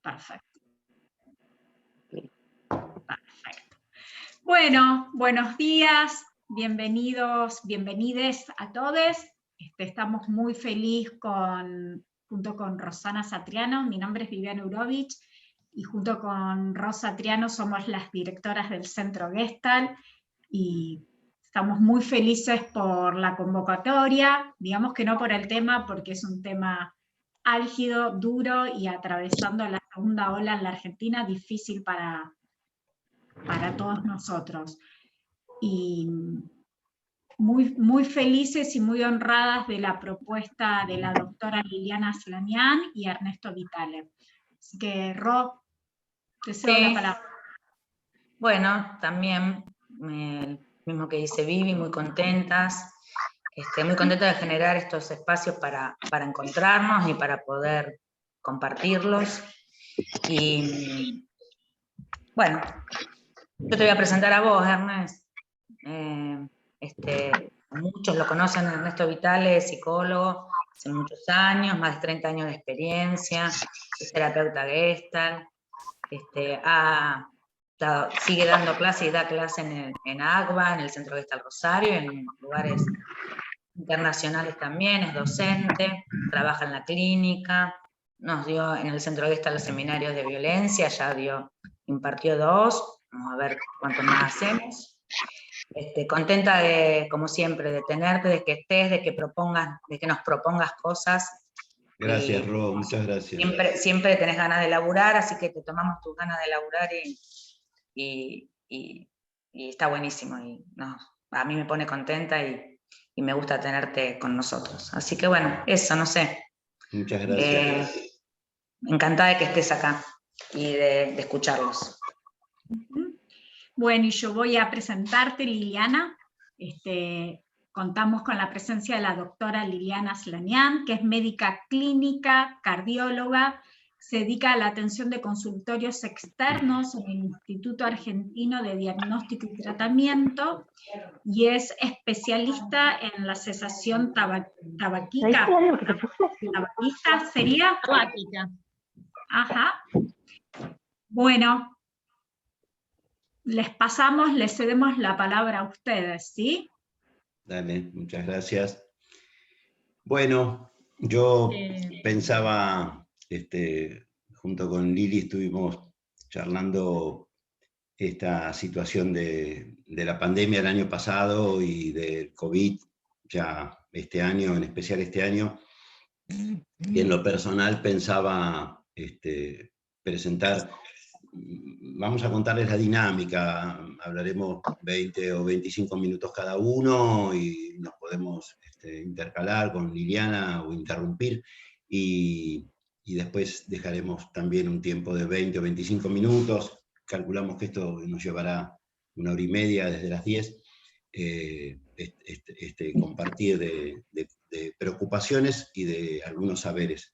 Perfecto. Perfecto. Bueno, buenos días, bienvenidos, bienvenides a todos. Estamos muy felices junto con Rosana Satriano. Mi nombre es Viviana Urovich y junto con Rosa Satriano somos las directoras del Centro Gestalt y estamos muy felices por la convocatoria, digamos que no por el tema, porque es un tema álgido, duro y atravesando la segunda ola en la Argentina, difícil para todos nosotros. Y muy felices y muy honradas de la propuesta de la doctora Liliana Slanian y Ernesto Vitale. Así que, Ro, te cedo la palabra. Bueno, también, mismo que dice Vivi, muy contentas. Muy contenta de generar estos espacios para encontrarnos y para poder compartirlos. Y bueno, yo te voy a presentar a vos, Ernest. Muchos lo conocen, Ernesto Vitale, es psicólogo, hace muchos años, más de 30 años de experiencia, es terapeuta Gestalt, sigue dando clases y da clases en ACBA, en el Centro Gestalt Rosario, en lugares internacionales también, es docente, trabaja en la clínica, nos dio en el Centro Gestalt los seminarios de violencia, ya impartió 2, vamos a ver cuánto más hacemos. Contenta como siempre, de tenerte, de que estés, de que nos propongas cosas. Gracias, Ro, muchas gracias. Siempre tenés ganas de laburar, así que te tomamos tus ganas de laburar y está buenísimo. Y a mí me pone contenta y me gusta tenerte con nosotros. Así que bueno, eso, no sé. Muchas gracias. Encantada de que estés acá y de escucharlos. Bueno, y yo voy a presentarte, Liliana. Contamos con la presencia de la doctora Liliana Slanian, que es médica clínica, cardióloga, se dedica a la atención de consultorios externos en el Instituto Argentino de Diagnóstico y Tratamiento y es especialista en la cesación tabaquista. ¿Tabaquista sería? Tabaquista. Ajá. Bueno, les cedemos la palabra a ustedes, ¿sí? Dale, muchas gracias. Bueno, yo pensaba, junto con Lili estuvimos charlando esta situación de la pandemia el año pasado y del COVID ya este año, en especial este año, y en lo personal pensaba presentar. Vamos a contarles la dinámica, hablaremos 20 o 25 minutos cada uno y nos podemos intercalar con Liliana o interrumpir y después dejaremos también un tiempo de 20 o 25 minutos, calculamos que esto nos llevará 1 hora y media desde las 10, compartir de preocupaciones y de algunos saberes.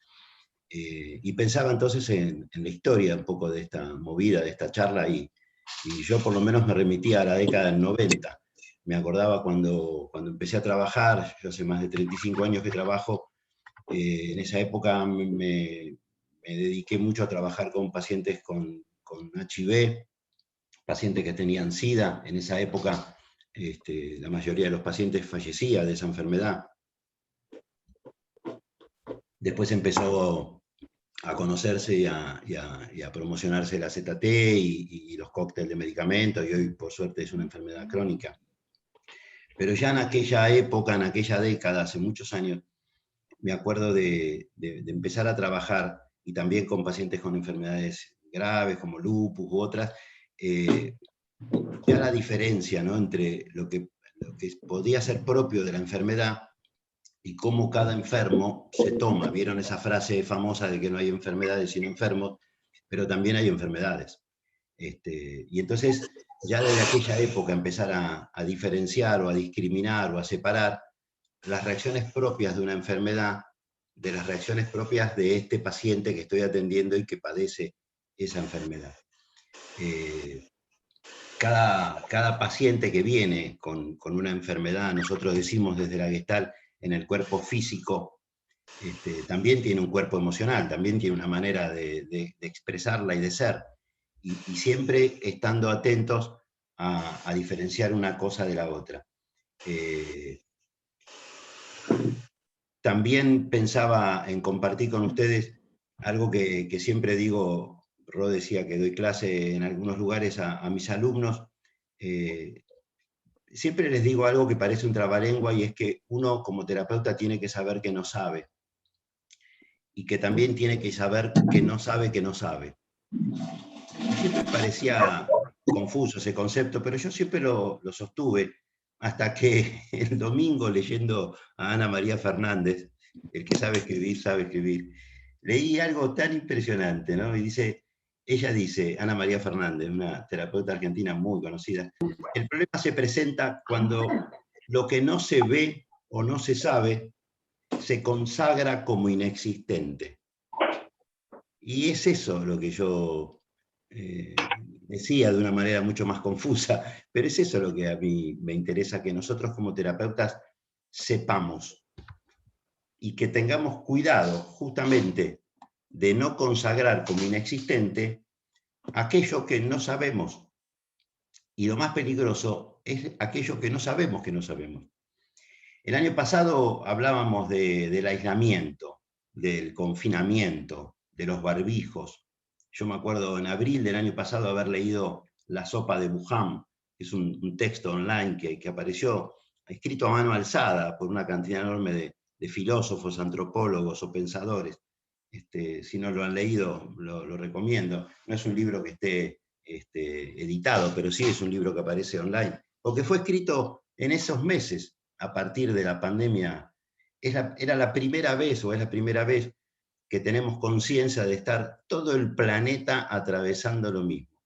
Y pensaba entonces en la historia un poco de esta movida, de esta charla, y yo por lo menos me remitía a la década del 90. Me acordaba cuando empecé a trabajar, yo hace más de 35 años que trabajo, en esa época me dediqué mucho a trabajar con pacientes con HIV, pacientes que tenían SIDA. En esa época la mayoría de los pacientes fallecía de esa enfermedad. Después empezó a conocerse y a promocionarse la ZT y los cócteles de medicamentos, y hoy por suerte es una enfermedad crónica. Pero ya en aquella época, en aquella década, hace muchos años, me acuerdo de empezar a trabajar, y también con pacientes con enfermedades graves como lupus u otras, ya la diferencia, ¿no?, entre lo que podía ser propio de la enfermedad y cómo cada enfermo se toma. Vieron esa frase famosa de que no hay enfermedades sino enfermos, pero también hay enfermedades. Y entonces, ya desde aquella época empezar a diferenciar o a discriminar o a separar las reacciones propias de una enfermedad de las reacciones propias de este paciente que estoy atendiendo y que padece esa enfermedad. Cada paciente que viene con una enfermedad, nosotros decimos desde la Gestalt, en el cuerpo físico, también tiene un cuerpo emocional, también tiene una manera de expresarla y de ser, y siempre estando atentos a diferenciar una cosa de la otra. También pensaba en compartir con ustedes algo que siempre digo. Ro decía que doy clase en algunos lugares a mis alumnos. Siempre les digo algo que parece un trabalengua, y es que uno como terapeuta tiene que saber que no sabe, y que también tiene que saber que no sabe que no sabe. Siempre parecía confuso ese concepto, pero yo siempre lo sostuve, hasta que el domingo, leyendo a Ana María Fernández, el que sabe escribir, leí algo tan impresionante, ¿no? Y ella dice, Ana María Fernández, una terapeuta argentina muy conocida, el problema se presenta cuando lo que no se ve o no se sabe se consagra como inexistente. Y es eso lo que yo decía de una manera mucho más confusa, pero es eso lo que a mí me interesa, que nosotros como terapeutas sepamos y que tengamos cuidado justamente de no consagrar como inexistente aquello que no sabemos. Y lo más peligroso es aquello que no sabemos que no sabemos. El año pasado hablábamos del aislamiento, del confinamiento, de los barbijos. Yo me acuerdo en abril del año pasado haber leído La sopa de Wuhan, que es un texto online que apareció, escrito a mano alzada por una cantidad enorme de filósofos, antropólogos o pensadores. Si no lo han leído, lo recomiendo. No es un libro que esté editado, pero sí es un libro que aparece online, porque fue escrito en esos meses, a partir de la pandemia. Era la primera vez, o es la primera vez, que tenemos conciencia de estar todo el planeta atravesando lo mismo.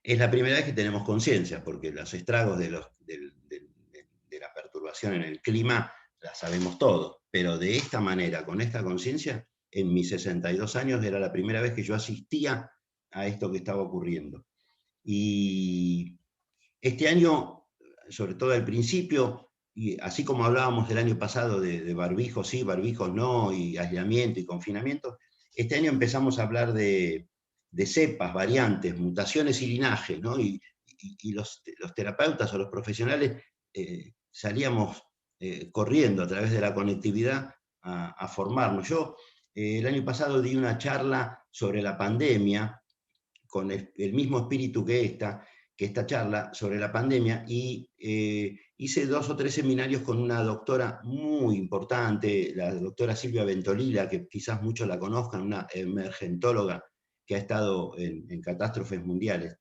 Es la primera vez que tenemos conciencia, porque los estragos de la perturbación en el clima la sabemos todos, pero de esta manera, con esta conciencia, en mis 62 años era la primera vez que yo asistía a esto que estaba ocurriendo. Y este año, sobre todo al principio, y así como hablábamos del año pasado de barbijos sí, barbijos no, y aislamiento y confinamiento, este año empezamos a hablar de cepas, variantes, mutaciones y linajes, ¿no? Y los terapeutas o los profesionales salíamos corriendo a través de la conectividad a formarnos. Yo el año pasado di una charla sobre la pandemia, con el mismo espíritu que esta charla sobre la pandemia, y hice 2 o 3 seminarios con una doctora muy importante, la doctora Silvia Ventolila, que quizás muchos la conozcan, una emergentóloga que ha estado en catástrofes mundiales.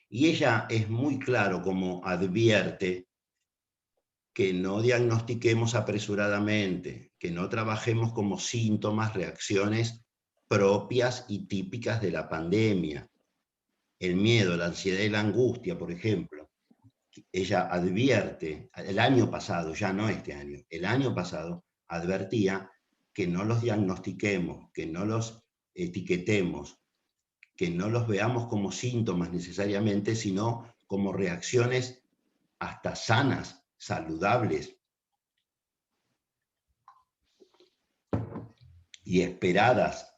Y ella es muy claro como advierte que no diagnostiquemos apresuradamente, que no trabajemos como síntomas, reacciones propias y típicas de la pandemia. El miedo, la ansiedad y la angustia, por ejemplo. Ella advierte, el año pasado, ya no este año, el año pasado advertía que no los diagnostiquemos, que no los etiquetemos, que no los veamos como síntomas necesariamente, sino como reacciones hasta sanas, saludables y esperadas.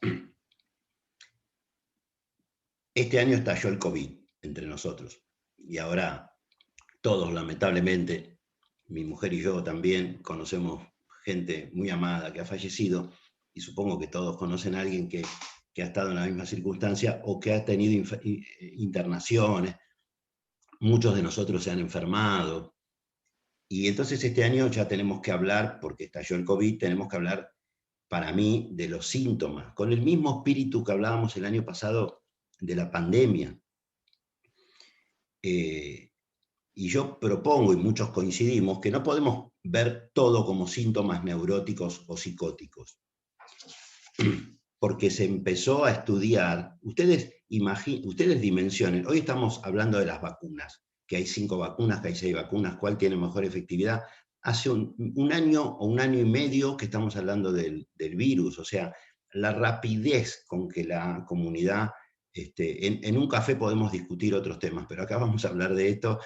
Este año estalló el COVID entre nosotros, y ahora todos, lamentablemente, mi mujer y yo también conocemos gente muy amada que ha fallecido, y supongo que todos conocen a alguien que ha estado en la misma circunstancia o que ha tenido internaciones. Muchos de nosotros se han enfermado, y entonces este año ya tenemos que hablar, porque estalló el COVID, tenemos que hablar, para mí, de los síntomas, con el mismo espíritu que hablábamos el año pasado de la pandemia. Y yo propongo, y muchos coincidimos, que no podemos ver todo como síntomas neuróticos o psicóticos, porque se empezó a estudiar. Ustedes dimensionen, hoy estamos hablando de las vacunas, que hay 5 vacunas, que hay 6 vacunas, ¿cuál tiene mejor efectividad? Hace un año o un año y medio que estamos hablando del virus, o sea, la rapidez con que la comunidad, en un café podemos discutir otros temas, pero acá vamos a hablar de esto,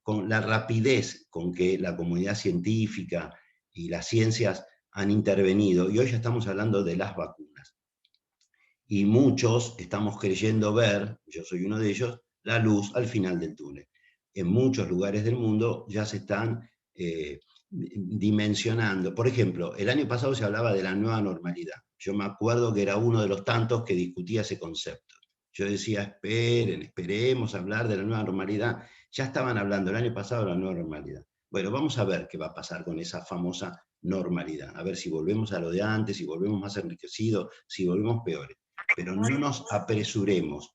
con la rapidez con que la comunidad científica y las ciencias han intervenido, y hoy ya estamos hablando de las vacunas. Y muchos estamos creyendo ver, yo soy uno de ellos, la luz al final del túnel. En muchos lugares del mundo ya se están dimensionando. Por ejemplo, el año pasado se hablaba de la nueva normalidad. Yo me acuerdo que era uno de los tantos que discutía ese concepto. Yo decía, esperemos hablar de la nueva normalidad. Ya estaban hablando el año pasado de la nueva normalidad. Bueno, vamos a ver qué va a pasar con esa famosa normalidad. A ver si volvemos a lo de antes, si volvemos más enriquecidos, si volvemos peores. Pero no nos apresuremos.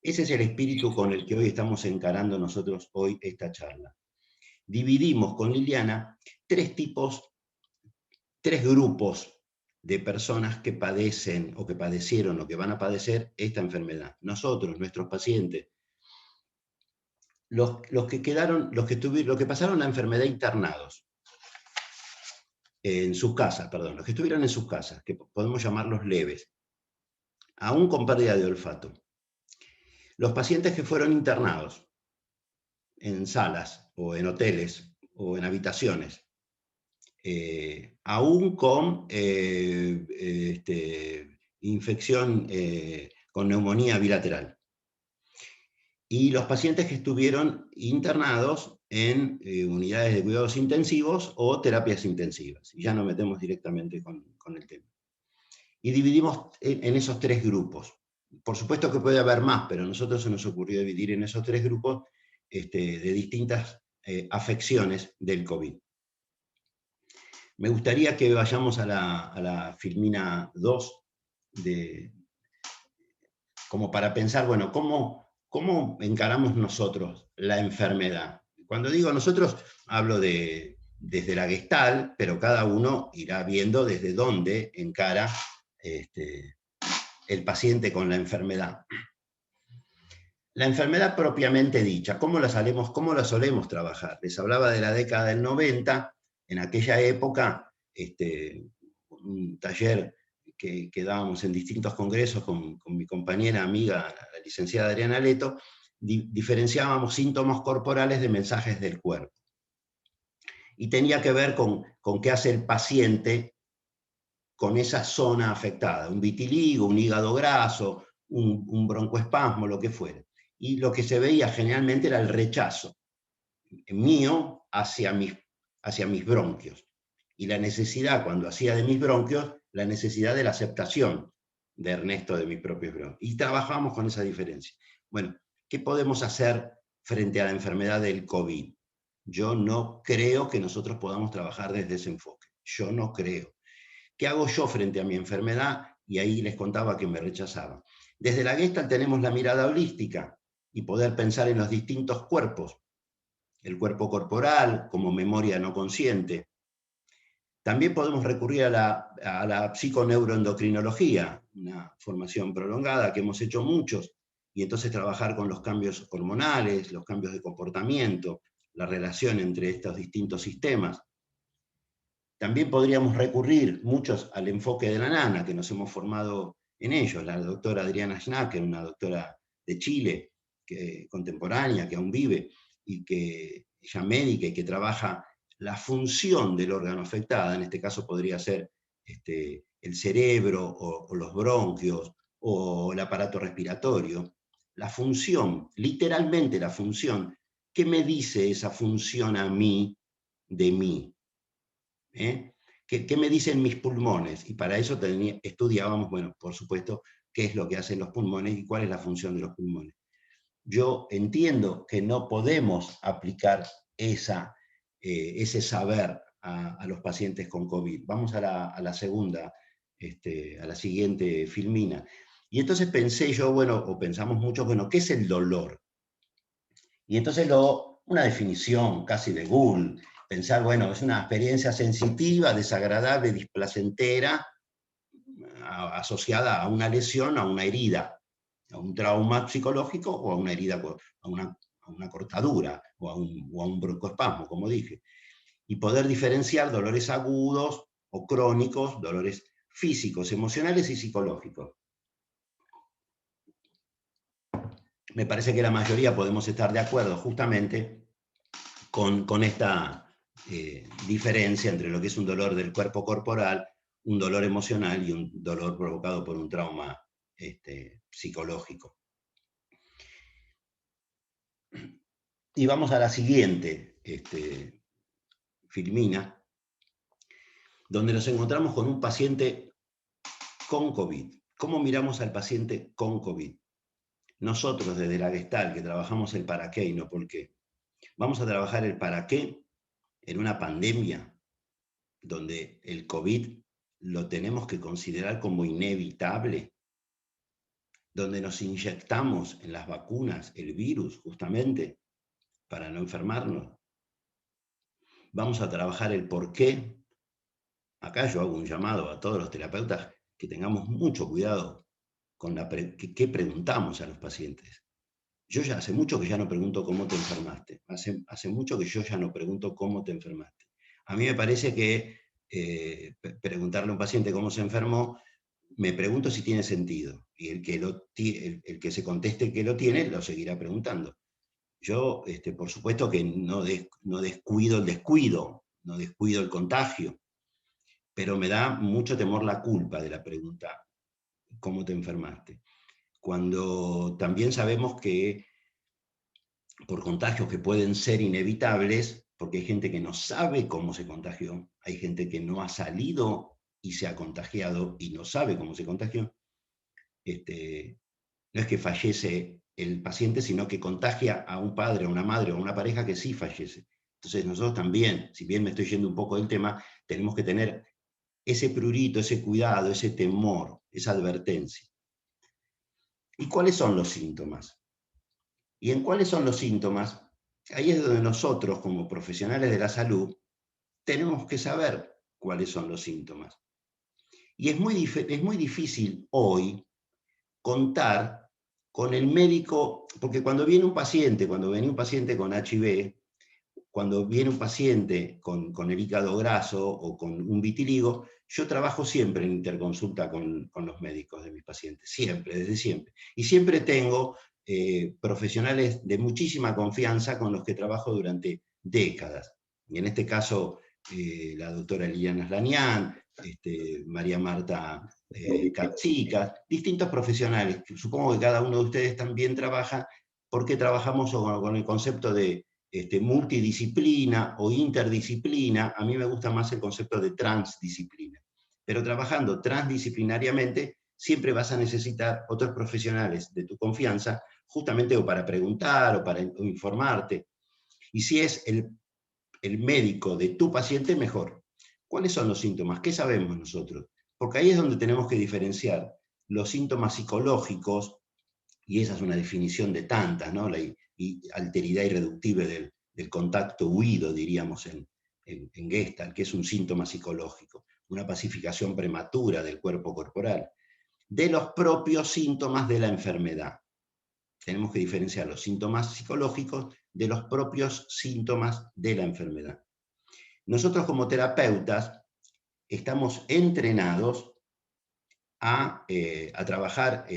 Ese es el espíritu con el que hoy estamos encarando nosotros hoy esta charla. Dividimos con Liliana tres grupos de personas que padecen o que padecieron o que van a padecer esta enfermedad. Nosotros, nuestros pacientes, los que pasaron la enfermedad internados en sus casas, perdón, los que estuvieron en sus casas, que podemos llamarlos leves, aún con pérdida de olfato. Los pacientes que fueron internados en salas o en hoteles o en habitaciones, aún con infección con neumonía bilateral. Y los pacientes que estuvieron internados en unidades de cuidados intensivos o terapias intensivas. Y ya nos metemos directamente con el tema. Y dividimos en esos tres grupos. Por supuesto que puede haber más, pero a nosotros se nos ocurrió dividir en esos tres grupos de distintas afecciones del COVID. Me gustaría que vayamos a la filmina 2, como para pensar, bueno, ¿cómo encaramos nosotros la enfermedad? Cuando digo nosotros, hablo desde la Gestalt, pero cada uno irá viendo desde dónde encara el paciente con la enfermedad. La enfermedad propiamente dicha, ¿cómo la solemos trabajar? Les hablaba de la década del 90, en aquella época, un taller que dábamos en distintos congresos con mi compañera amiga, la licenciada Adriana Leto, diferenciábamos síntomas corporales de mensajes del cuerpo. Y tenía que ver con qué hace el paciente con esa zona afectada, un vitiligo, un hígado graso, un broncoespasmo, lo que fuera. Y lo que se veía generalmente era el rechazo mío hacia mis bronquios. Y la necesidad, cuando hacía de mis bronquios, la necesidad de la aceptación de Ernesto de mis propios bronquios. Y trabajamos con esa diferencia. Bueno, ¿qué podemos hacer frente a la enfermedad del COVID? Yo no creo que nosotros podamos trabajar desde ese enfoque. Yo no creo. ¿Qué hago yo frente a mi enfermedad? Y ahí les contaba que me rechazaban. Desde la Gestalt tenemos la mirada holística y poder pensar en los distintos cuerpos. El cuerpo corporal como memoria no consciente. También podemos recurrir a la psiconeuroendocrinología, una formación prolongada que hemos hecho muchos, y entonces trabajar con los cambios hormonales, los cambios de comportamiento, la relación entre estos distintos sistemas. También podríamos recurrir muchos al enfoque de la nana, que nos hemos formado en ellos. La doctora Adriana Schnacker, una doctora de Chile, contemporánea, que aún vive, y que ella médica y que trabaja la función del órgano afectado, en este caso podría ser el cerebro o los bronquios o el aparato respiratorio. La función, literalmente la función, ¿qué me dice esa función a mí de mí? ¿Qué me dicen mis pulmones? Y para eso estudiábamos, bueno, por supuesto, qué es lo que hacen los pulmones y cuál es la función de los pulmones. Yo entiendo que no podemos aplicar ese saber a los pacientes con COVID. Vamos a la segunda, a la siguiente filmina. Y entonces pensé yo, bueno, o pensamos muchos, bueno, ¿qué es el dolor? Y entonces una definición casi de Google, pensar, bueno, es una experiencia sensitiva, desagradable, displacentera, asociada a una lesión, a una herida, a un trauma psicológico o a una herida, a una cortadura o a un broncoespasmo, como dije. Y poder diferenciar dolores agudos o crónicos, dolores físicos, emocionales y psicológicos. Me parece que la mayoría podemos estar de acuerdo justamente con esta diferencia entre lo que es un dolor del cuerpo corporal, un dolor emocional y un dolor provocado por un trauma psicológico. Y vamos a la siguiente filmina, donde nos encontramos con un paciente con COVID. ¿Cómo miramos al paciente con COVID? Nosotros desde la Gestalt, que trabajamos el para qué y no por qué, vamos a trabajar el para qué en una pandemia donde el COVID lo tenemos que considerar como inevitable, donde nos inyectamos en las vacunas el virus justamente para no enfermarnos. Vamos a trabajar el por qué. Acá yo hago un llamado a todos los terapeutas que tengamos mucho cuidado con qué preguntamos a los pacientes. Yo ya hace mucho que ya no pregunto cómo te enfermaste. Hace mucho que yo ya no pregunto cómo te enfermaste. A mí me parece que preguntarle a un paciente cómo se enfermó, me pregunto si tiene sentido. Y el que se conteste que lo tiene, lo seguirá preguntando. Yo, por supuesto que no descuido el descuido, no descuido el contagio, pero me da mucho temor la culpa de la pregunta, ¿cómo te enfermaste? Cuando también sabemos que por contagios que pueden ser inevitables, porque hay gente que no sabe cómo se contagió, hay gente que no ha salido y se ha contagiado y no sabe cómo se contagió, no es que fallece el paciente, sino que contagia a un padre, a una madre o a una pareja que sí fallece. Entonces nosotros también, si bien me estoy yendo un poco del tema, tenemos que tener ese prurito, ese cuidado, ese temor, esa advertencia. ¿Y cuáles son los síntomas? ¿Y en cuáles son los síntomas? Ahí es donde nosotros, como profesionales de la salud, tenemos que saber cuáles son los síntomas. Y es muy difícil hoy contar con el médico, porque cuando venía un paciente con HIV, cuando viene un paciente con el hígado graso o con un vitiligo, yo trabajo siempre en interconsulta con los médicos de mis pacientes, siempre, desde siempre. Y siempre tengo profesionales de muchísima confianza con los que trabajo durante décadas. Y en este caso, la doctora Liliana Slanian, María Marta Capsicas, distintos profesionales. Supongo que cada uno de ustedes también trabaja, porque trabajamos con el concepto de multidisciplina o interdisciplina. A mí me gusta más el concepto de transdisciplina. Pero trabajando transdisciplinariamente, siempre vas a necesitar otros profesionales de tu confianza, justamente o para preguntar o para informarte. Y si es el médico de tu paciente, mejor. ¿Cuáles son los síntomas? ¿Qué sabemos nosotros? Porque ahí es donde tenemos que diferenciar los síntomas psicológicos, y esa es una definición de tantas, ¿no? La alteridad irreductible del contacto huido, diríamos en Gestalt, que es un síntoma psicológico, una pacificación prematura del cuerpo corporal, de los propios síntomas de la enfermedad. Tenemos que diferenciar los síntomas psicológicos de los propios síntomas de la enfermedad. Nosotros como terapeutas estamos entrenados a trabajar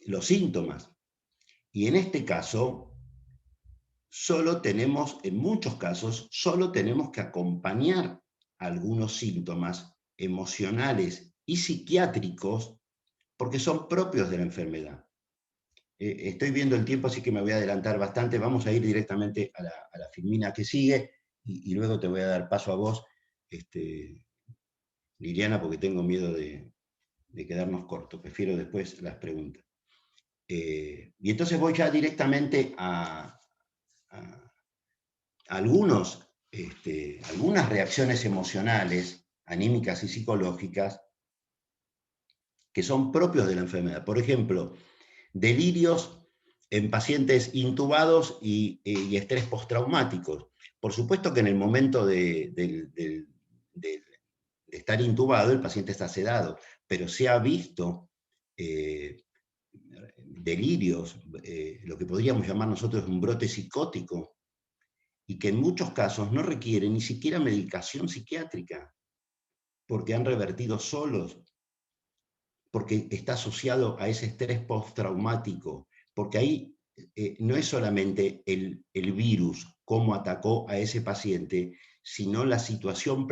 los síntomas. Y en este caso, en muchos casos, solo tenemos que acompañar algunos síntomas emocionales y psiquiátricos porque son propios de la enfermedad. Estoy viendo el tiempo, así que me voy a adelantar bastante. Vamos a ir directamente a la filmina que sigue y luego te voy a dar paso a vos, Liliana, porque tengo miedo de quedarnos cortos. Prefiero después las preguntas. Y entonces voy ya directamente a algunas reacciones emocionales, anímicas y psicológicas que son propios de la enfermedad. Por ejemplo, delirios en pacientes intubados y estrés postraumáticos. Por supuesto que en el momento de estar intubado el paciente está sedado, pero se ha visto delirios, lo que podríamos llamar nosotros un brote psicótico, y que en muchos casos no requieren ni siquiera medicación psiquiátrica, porque han revertido solos, porque está asociado a ese estrés postraumático, porque ahí no es solamente el virus cómo atacó a ese paciente, sino la situación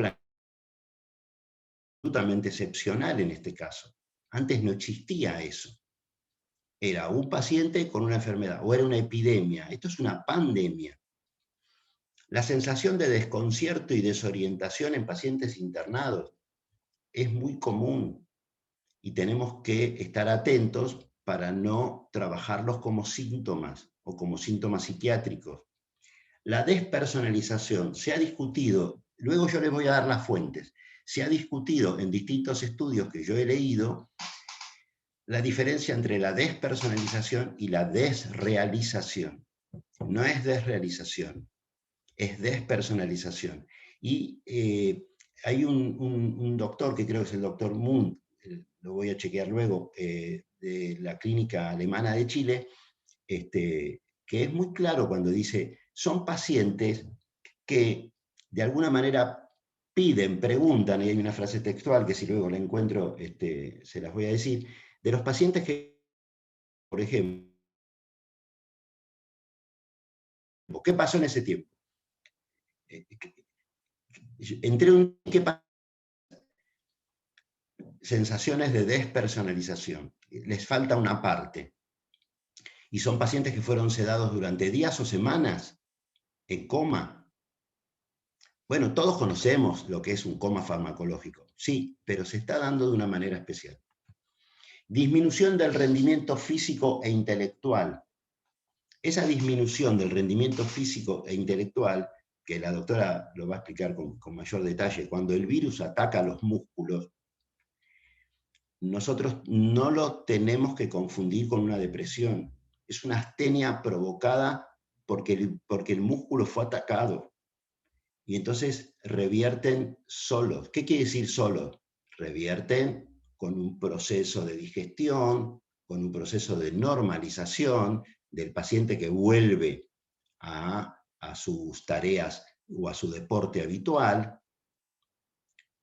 absolutamente excepcional en este caso. Antes no existía eso. Era un paciente con una enfermedad, o era una epidemia. Esto es una pandemia. La sensación de desconcierto y desorientación en pacientes internados es muy común y tenemos que estar atentos para no trabajarlos como síntomas o como síntomas psiquiátricos. La despersonalización se ha discutido, luego yo les voy a dar las fuentes, se ha discutido en distintos estudios que yo he leído la diferencia entre la despersonalización y la desrealización. No es desrealización, es despersonalización. Y hay un doctor, que creo que es el doctor Moon, lo voy a chequear luego, de la clínica alemana de Chile, que es muy claro cuando dice, son pacientes que de alguna manera piden, preguntan, y hay una frase textual que si luego la encuentro se las voy a decir, de los pacientes que, por ejemplo, ¿qué pasó en ese tiempo? Entre un ¿qué pasó? Sensaciones de despersonalización. Les falta una parte. Y son pacientes que fueron sedados durante días o semanas en coma. Bueno, todos conocemos lo que es un coma farmacológico, sí, pero se está dando de una manera especial. Disminución del rendimiento físico e intelectual. Esa disminución del rendimiento físico e intelectual, que la doctora lo va a explicar con mayor detalle, cuando el virus ataca los músculos, nosotros no lo tenemos que confundir con una depresión. Es una astenia provocada porque el músculo fue atacado. Y entonces revierten solos. ¿Qué quiere decir solos? Revierten con un proceso de digestión, con un proceso de normalización del paciente que vuelve a sus tareas o a su deporte habitual.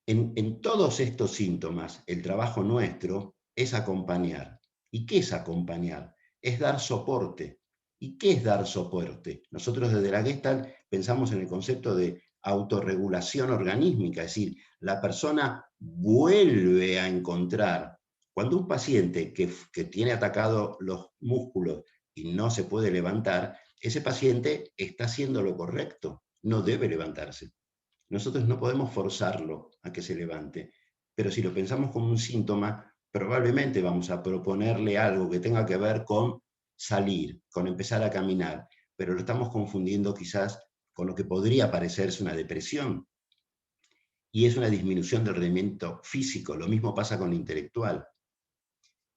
En todos estos síntomas, el trabajo nuestro es acompañar. ¿Y qué es acompañar? Es dar soporte. ¿Y qué es dar soporte? Nosotros desde la Gestalt pensamos en el concepto de autorregulación organísmica, es decir, la persona vuelve a encontrar, cuando un paciente que tiene atacado los músculos y no se puede levantar, ese paciente está haciendo lo correcto, no debe levantarse. Nosotros no podemos forzarlo a que se levante, pero si lo pensamos como un síntoma, probablemente vamos a proponerle algo que tenga que ver con salir, con empezar a caminar, pero lo estamos confundiendo quizás con lo que podría parecerse una depresión. Y es una disminución del rendimiento físico, lo mismo pasa con lo intelectual.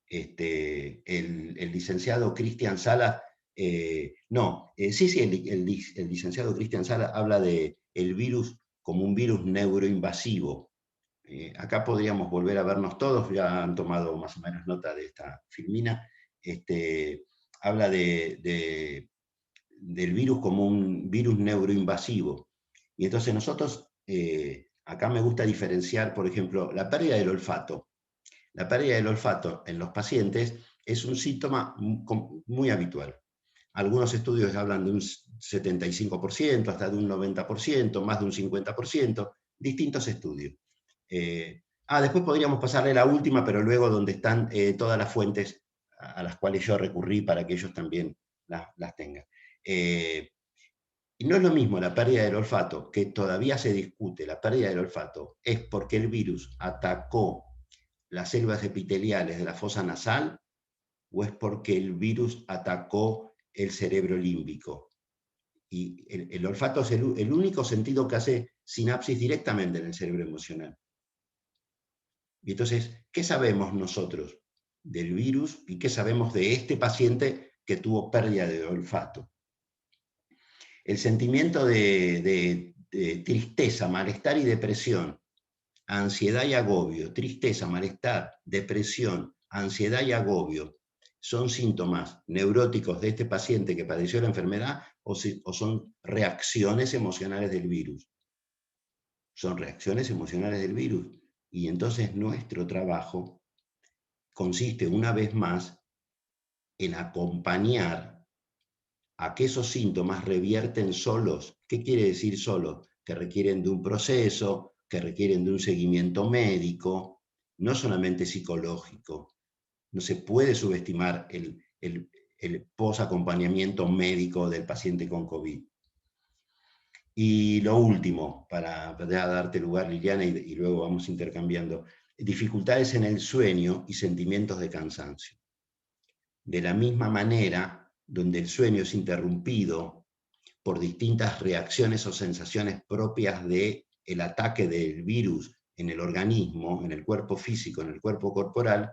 El licenciado Cristian Sala, el licenciado Cristian Sala habla de el virus como un virus neuroinvasivo. Acá podríamos volver a vernos todos, ya han tomado más o menos nota de esta filmina. Habla del virus como un virus neuroinvasivo. Y entonces nosotros, acá me gusta diferenciar, por ejemplo, la pérdida del olfato. La pérdida del olfato en los pacientes es un síntoma muy habitual. Algunos estudios hablan de un 75%, hasta de un 90%, más de un 50%, distintos estudios. Después podríamos pasarle la última, pero luego donde están todas las fuentes a las cuales yo recurrí para que ellos también las tengan. Y no es lo mismo la pérdida del olfato, que todavía se discute, la pérdida del olfato es porque el virus atacó las células epiteliales de la fosa nasal, o es porque el virus atacó el cerebro límbico. Y el olfato es el único sentido que hace sinapsis directamente en el cerebro emocional. Y entonces, ¿qué sabemos nosotros del virus y qué sabemos de este paciente que tuvo pérdida de olfato? El sentimiento de tristeza, malestar y depresión, ansiedad y agobio, tristeza, malestar, depresión, ansiedad y agobio, ¿son síntomas neuróticos de este paciente que padeció la enfermedad o son reacciones emocionales del virus? Son reacciones emocionales del virus. Y entonces nuestro trabajo consiste una vez más en acompañar a que esos síntomas revierten solos. ¿Qué quiere decir solos? Que requieren de un proceso, que requieren de un seguimiento médico, no solamente psicológico. No se puede subestimar el posacompañamiento médico del paciente con COVID. Y lo último, para darte lugar, Liliana, y luego vamos intercambiando, dificultades en el sueño y sentimientos de cansancio. De la misma manera, donde el sueño es interrumpido por distintas reacciones o sensaciones propias del ataque del virus en el organismo, en el cuerpo físico, en el cuerpo corporal,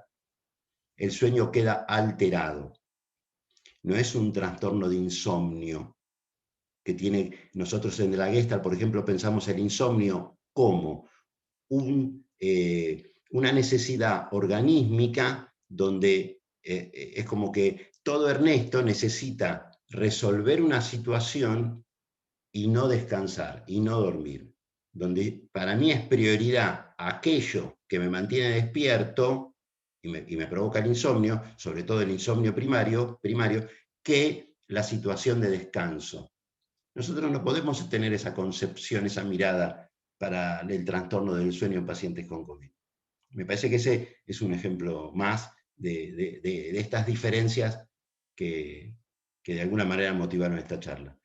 el sueño queda alterado. No es un trastorno de insomnio que tiene, nosotros en la Gestalt, por ejemplo, pensamos el insomnio como una necesidad organísmica donde es como que todo Ernesto necesita resolver una situación y no descansar, y no dormir. Donde para mí es prioridad aquello que me mantiene despierto y me provoca el insomnio, sobre todo el insomnio primario, que la situación de descanso. Nosotros no podemos tener esa concepción, esa mirada para el trastorno del sueño en pacientes con COVID. Me parece que ese es un ejemplo más de estas diferencias que de alguna manera motivaron esta charla.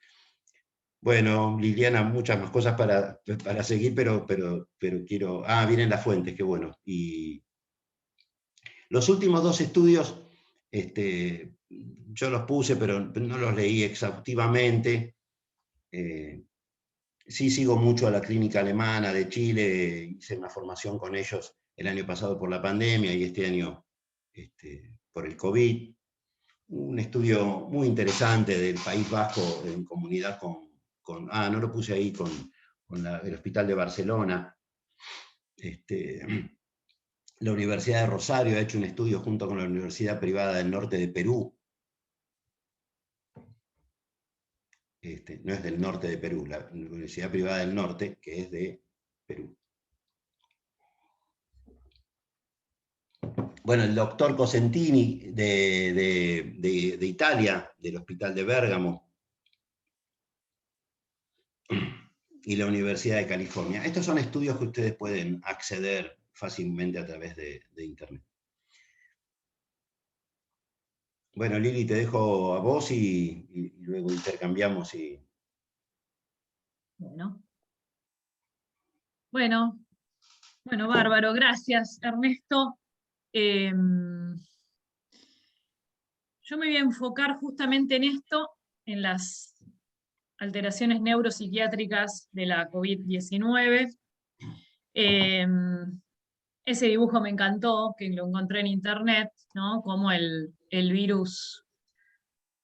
Bueno, Liliana, muchas más cosas para seguir, pero quiero... Ah, vienen las fuentes, qué bueno. Y los últimos 2 estudios, yo los puse, pero no los leí exhaustivamente. Sí sigo mucho a la clínica alemana de Chile, hice una formación con ellos el año pasado por la pandemia y este año por el COVID. Un estudio muy interesante del País Vasco en comunidad no lo puse ahí, con el Hospital de Barcelona. La Universidad de Rosario ha hecho un estudio junto con la Universidad Privada del Norte de Perú. No es del norte de Perú, la Universidad Privada del Norte, que es de Perú. Bueno, el doctor Cosentini de Italia, del Hospital de Bérgamo, y la Universidad de California. Estos son estudios que ustedes pueden acceder fácilmente a través de Internet. Bueno, Lili, te dejo a vos y luego intercambiamos. Bueno, bárbaro, gracias, Ernesto. Yo me voy a enfocar justamente en esto, en las alteraciones neuropsiquiátricas de la COVID-19. Ese dibujo me encantó, que lo encontré en internet, ¿no? Cómo el virus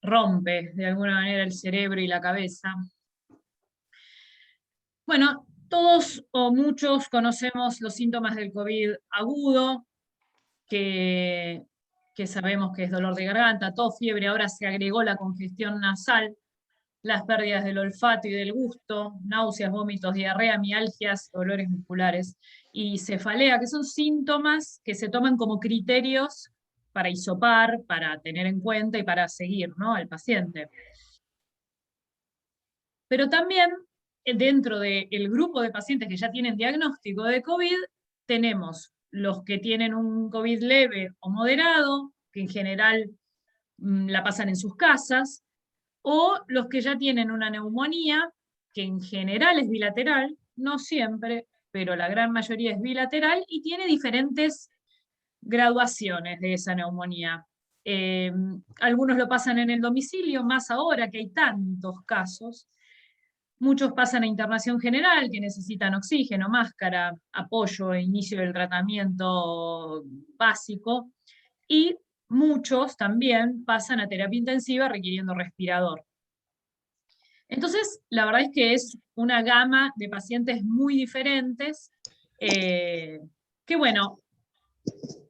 rompe de alguna manera el cerebro y la cabeza. Bueno, todos o muchos conocemos los síntomas del COVID agudo, que sabemos que es dolor de garganta, tos, fiebre, ahora se agregó la congestión nasal, las pérdidas del olfato y del gusto, náuseas, vómitos, diarrea, mialgias, dolores musculares y cefalea, que son síntomas que se toman como criterios para hisopar, para tener en cuenta y para seguir, ¿no?, al paciente. Pero también dentro del grupo de pacientes que ya tienen diagnóstico de COVID, tenemos los que tienen un COVID leve o moderado, que en general la pasan en sus casas, o los que ya tienen una neumonía, que en general es bilateral, no siempre, pero la gran mayoría es bilateral, y tiene diferentes graduaciones de esa neumonía. Algunos lo pasan en el domicilio, más ahora que hay tantos casos. Muchos pasan a internación general, que necesitan oxígeno, máscara, apoyo e inicio del tratamiento básico, y muchos también pasan a terapia intensiva requiriendo respirador. Entonces, la verdad es que es una gama de pacientes muy diferentes, que bueno,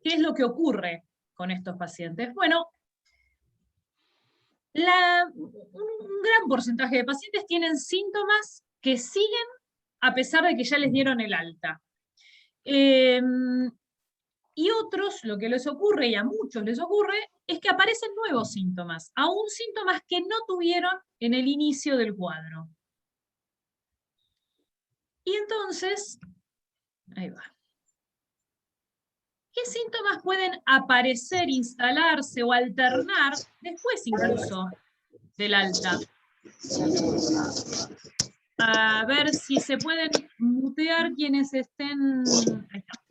¿qué es lo que ocurre con estos pacientes? Bueno, un gran porcentaje de pacientes tienen síntomas que siguen a pesar de que ya les dieron el alta. Y otros, lo que les ocurre, y a muchos les ocurre, es que aparecen nuevos síntomas, aún síntomas que no tuvieron en el inicio del cuadro. Y entonces, ahí va. ¿Qué síntomas pueden aparecer, instalarse o alternar después incluso del alta? A ver si se pueden mutear quienes estén... Ahí está.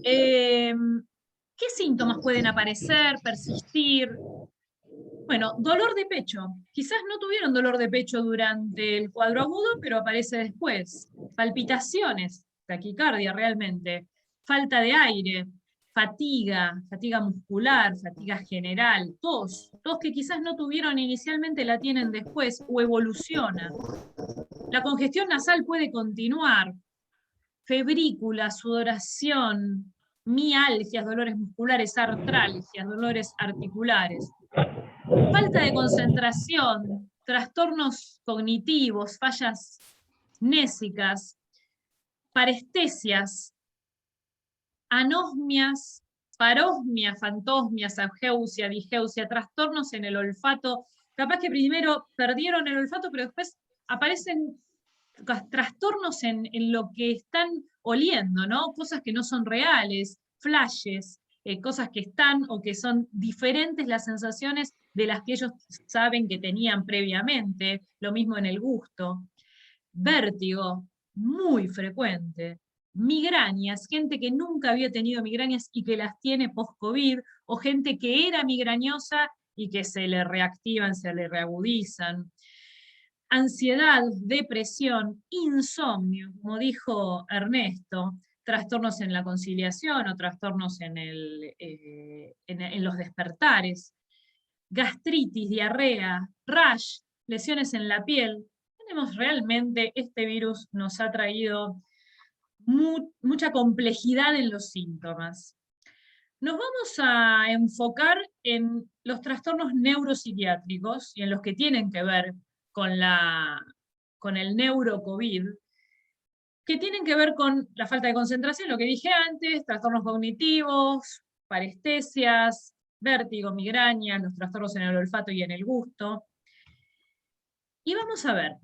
¿Qué síntomas pueden aparecer, persistir? Bueno, dolor de pecho. Quizás no tuvieron dolor de pecho durante el cuadro agudo, pero aparece después. Palpitaciones, taquicardia realmente. Falta de aire, fatiga muscular, fatiga general, tos que quizás no tuvieron inicialmente la tienen después o evoluciona. La congestión nasal puede continuar. Febrícula, sudoración, mialgias, dolores musculares, artralgias, dolores articulares. Falta de concentración, trastornos cognitivos, fallas nésicas, parestesias, anosmias, parosmias, fantosmias, ageusia, digeusia, trastornos en el olfato. Capaz que primero perdieron el olfato, pero después aparecen trastornos en lo que están oliendo, ¿no? Cosas que no son reales, flashes, cosas que están o que son diferentes las sensaciones de las que ellos saben que tenían previamente, lo mismo en el gusto. Vértigo, muy frecuente. Migrañas, gente que nunca había tenido migrañas y que las tiene post-COVID, o gente que era migrañosa y que se le reactivan, se le reagudizan. Ansiedad, depresión, insomnio, como dijo Ernesto, trastornos en la conciliación o trastornos en los despertares, gastritis, diarrea, rash, lesiones en la piel. Realmente este virus nos ha traído mucha complejidad en los síntomas. Nos vamos a enfocar en los trastornos neuropsiquiátricos y en los que tienen que ver con el neurocovid, que tienen que ver con la falta de concentración, lo que dije antes, trastornos cognitivos, parestesias, vértigo, migraña, los trastornos en el olfato y en el gusto. Y vamos a ver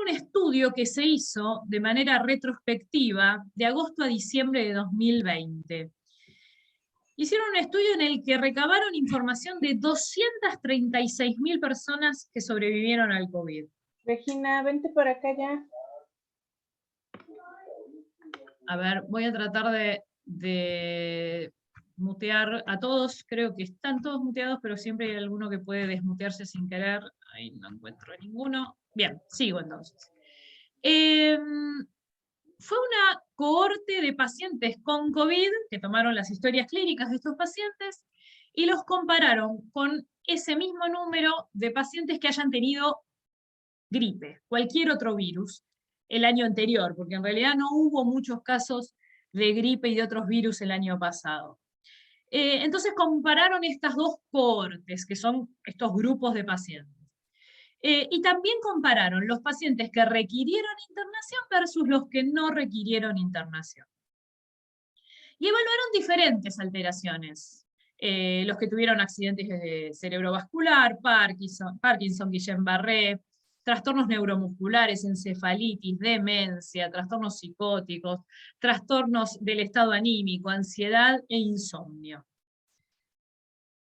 un estudio que se hizo de manera retrospectiva de agosto a diciembre de 2020. Hicieron un estudio en el que recabaron información de 236.000 personas que sobrevivieron al COVID. Regina, vente por acá ya. A ver, voy a tratar de mutear a todos. Creo que están todos muteados, pero siempre hay alguno que puede desmutearse sin querer. Ahí no encuentro ninguno. Bien, sigo entonces. Fue una cohorte de pacientes con COVID que tomaron las historias clínicas de estos pacientes y los compararon con ese mismo número de pacientes que hayan tenido gripe, cualquier otro virus, el año anterior, porque en realidad no hubo muchos casos de gripe y de otros virus el año pasado. Entonces compararon estas dos cohortes, que son estos grupos de pacientes. Y también compararon los pacientes que requirieron internación versus los que no requirieron internación. Y evaluaron diferentes alteraciones. Los que tuvieron accidentes cerebrovascular, Parkinson, Guillain-Barré, trastornos neuromusculares, encefalitis, demencia, trastornos psicóticos, trastornos del estado anímico, ansiedad e insomnio.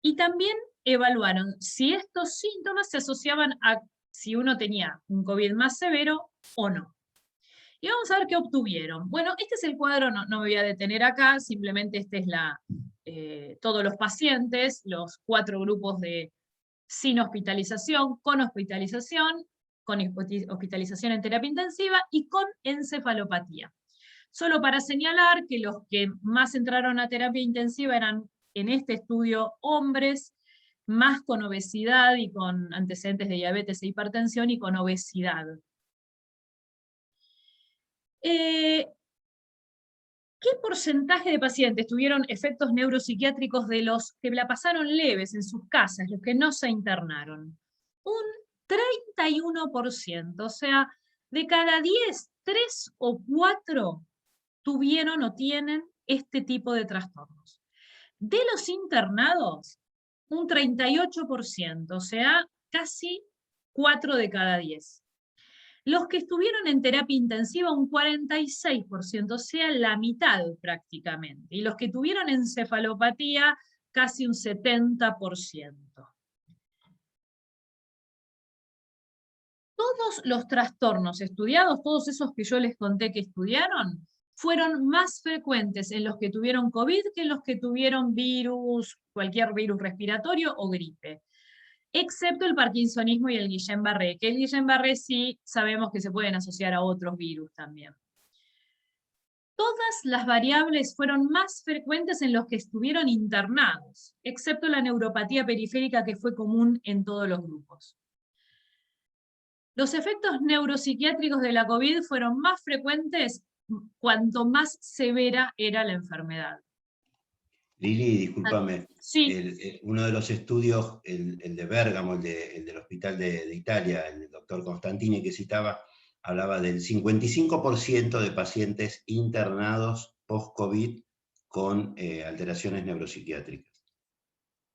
Y también evaluaron si estos síntomas se asociaban a si uno tenía un COVID más severo o no. Y vamos a ver qué obtuvieron. Bueno, este es el cuadro, no me voy a detener acá, simplemente este es todos los pacientes, los 4 grupos de sin hospitalización, con hospitalización en terapia intensiva y con encefalopatía. Solo para señalar que los que más entraron a terapia intensiva eran, en este estudio, hombres, más con obesidad y con antecedentes de diabetes e hipertensión y con obesidad. ¿Qué porcentaje de pacientes tuvieron efectos neuropsiquiátricos de los que la pasaron leves en sus casas, los que no se internaron? Un 31%, o sea, de cada 10, 3 o 4 tuvieron o tienen este tipo de trastornos. De los internados, un 38%, o sea, casi 4 de cada 10. Los que estuvieron en terapia intensiva, un 46%, o sea, la mitad prácticamente. Y los que tuvieron encefalopatía, casi un 70%. Todos los trastornos estudiados, todos esos que yo les conté que estudiaron, fueron más frecuentes en los que tuvieron COVID que en los que tuvieron virus, cualquier virus respiratorio o gripe. Excepto el parkinsonismo y el Guillain-Barré, que el Guillain-Barré sí sabemos que se pueden asociar a otros virus también. Todas las variables fueron más frecuentes en los que estuvieron internados, excepto la neuropatía periférica que fue común en todos los grupos. Los efectos neuropsiquiátricos de la COVID fueron más frecuentes cuanto más severa era la enfermedad. Lili, discúlpame. Sí. Uno de los estudios, el de Bérgamo, el del Hospital de Italia, el doctor Constantini que citaba, hablaba del 55% de pacientes internados post-COVID con alteraciones neuropsiquiátricas.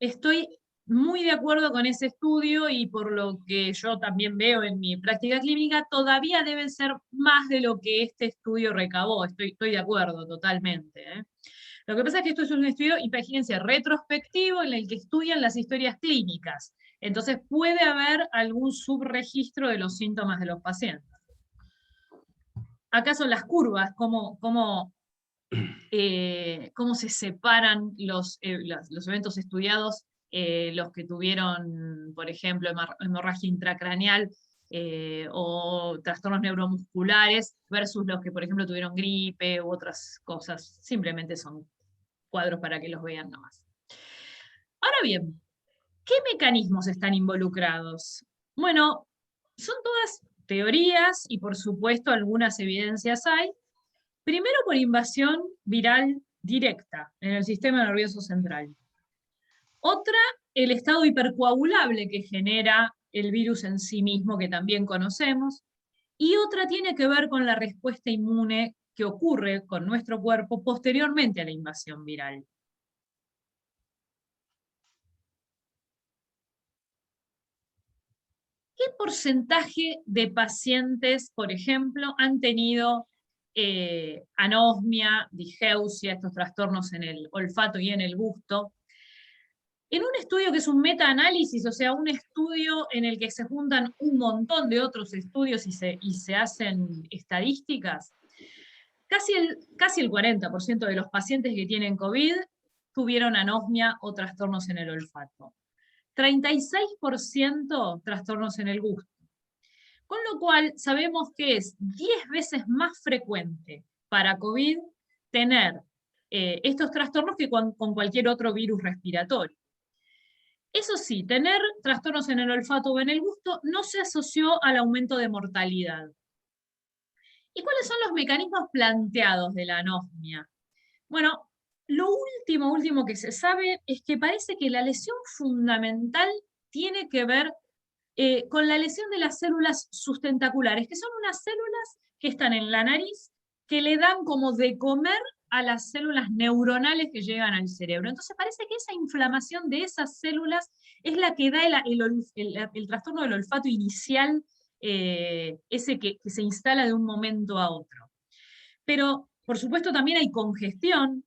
Estoy muy de acuerdo con ese estudio y por lo que yo también veo en mi práctica clínica, todavía deben ser más de lo que este estudio recabó. Estoy de acuerdo totalmente. Lo que pasa es que esto es un estudio, imagínense, retrospectivo en el que estudian las historias clínicas. Entonces puede haber algún subregistro de los síntomas de los pacientes. Acá son las curvas, cómo se separan los eventos estudiados, los que tuvieron, por ejemplo, hemorragia intracraneal o trastornos neuromusculares, versus los que, por ejemplo, tuvieron gripe u otras cosas. Simplemente son cuadros para que los vean nomás. Ahora bien, ¿qué mecanismos están involucrados? Bueno, son todas teorías y por supuesto algunas evidencias hay. Primero por invasión viral directa en el sistema nervioso central. Otra, el estado hipercoagulable que genera el virus en sí mismo, que también conocemos. Y otra tiene que ver con la respuesta inmune que ocurre con nuestro cuerpo posteriormente a la invasión viral. ¿Qué porcentaje de pacientes, por ejemplo, han tenido anosmia, digeusia, estos trastornos en el olfato y en el gusto? En un estudio que es un meta-análisis, o sea, un estudio en el que se juntan un montón de otros estudios y se hacen estadísticas, casi el 40% de los pacientes que tienen COVID tuvieron anosmia o trastornos en el olfato. 36% trastornos en el gusto. Con lo cual sabemos que es 10 veces más frecuente para COVID tener estos trastornos que con cualquier otro virus respiratorio. Eso sí, tener trastornos en el olfato o en el gusto no se asoció al aumento de mortalidad. ¿Y cuáles son los mecanismos planteados de la anosmia? Bueno, lo último que se sabe es que parece que la lesión fundamental tiene que ver con la lesión de las células sustentaculares, que son unas células que están en la nariz, que le dan como de comer a las células neuronales que llegan al cerebro. Entonces parece que esa inflamación de esas células es la que da el trastorno del olfato inicial, ese que se instala de un momento a otro. Pero, por supuesto, también hay congestión,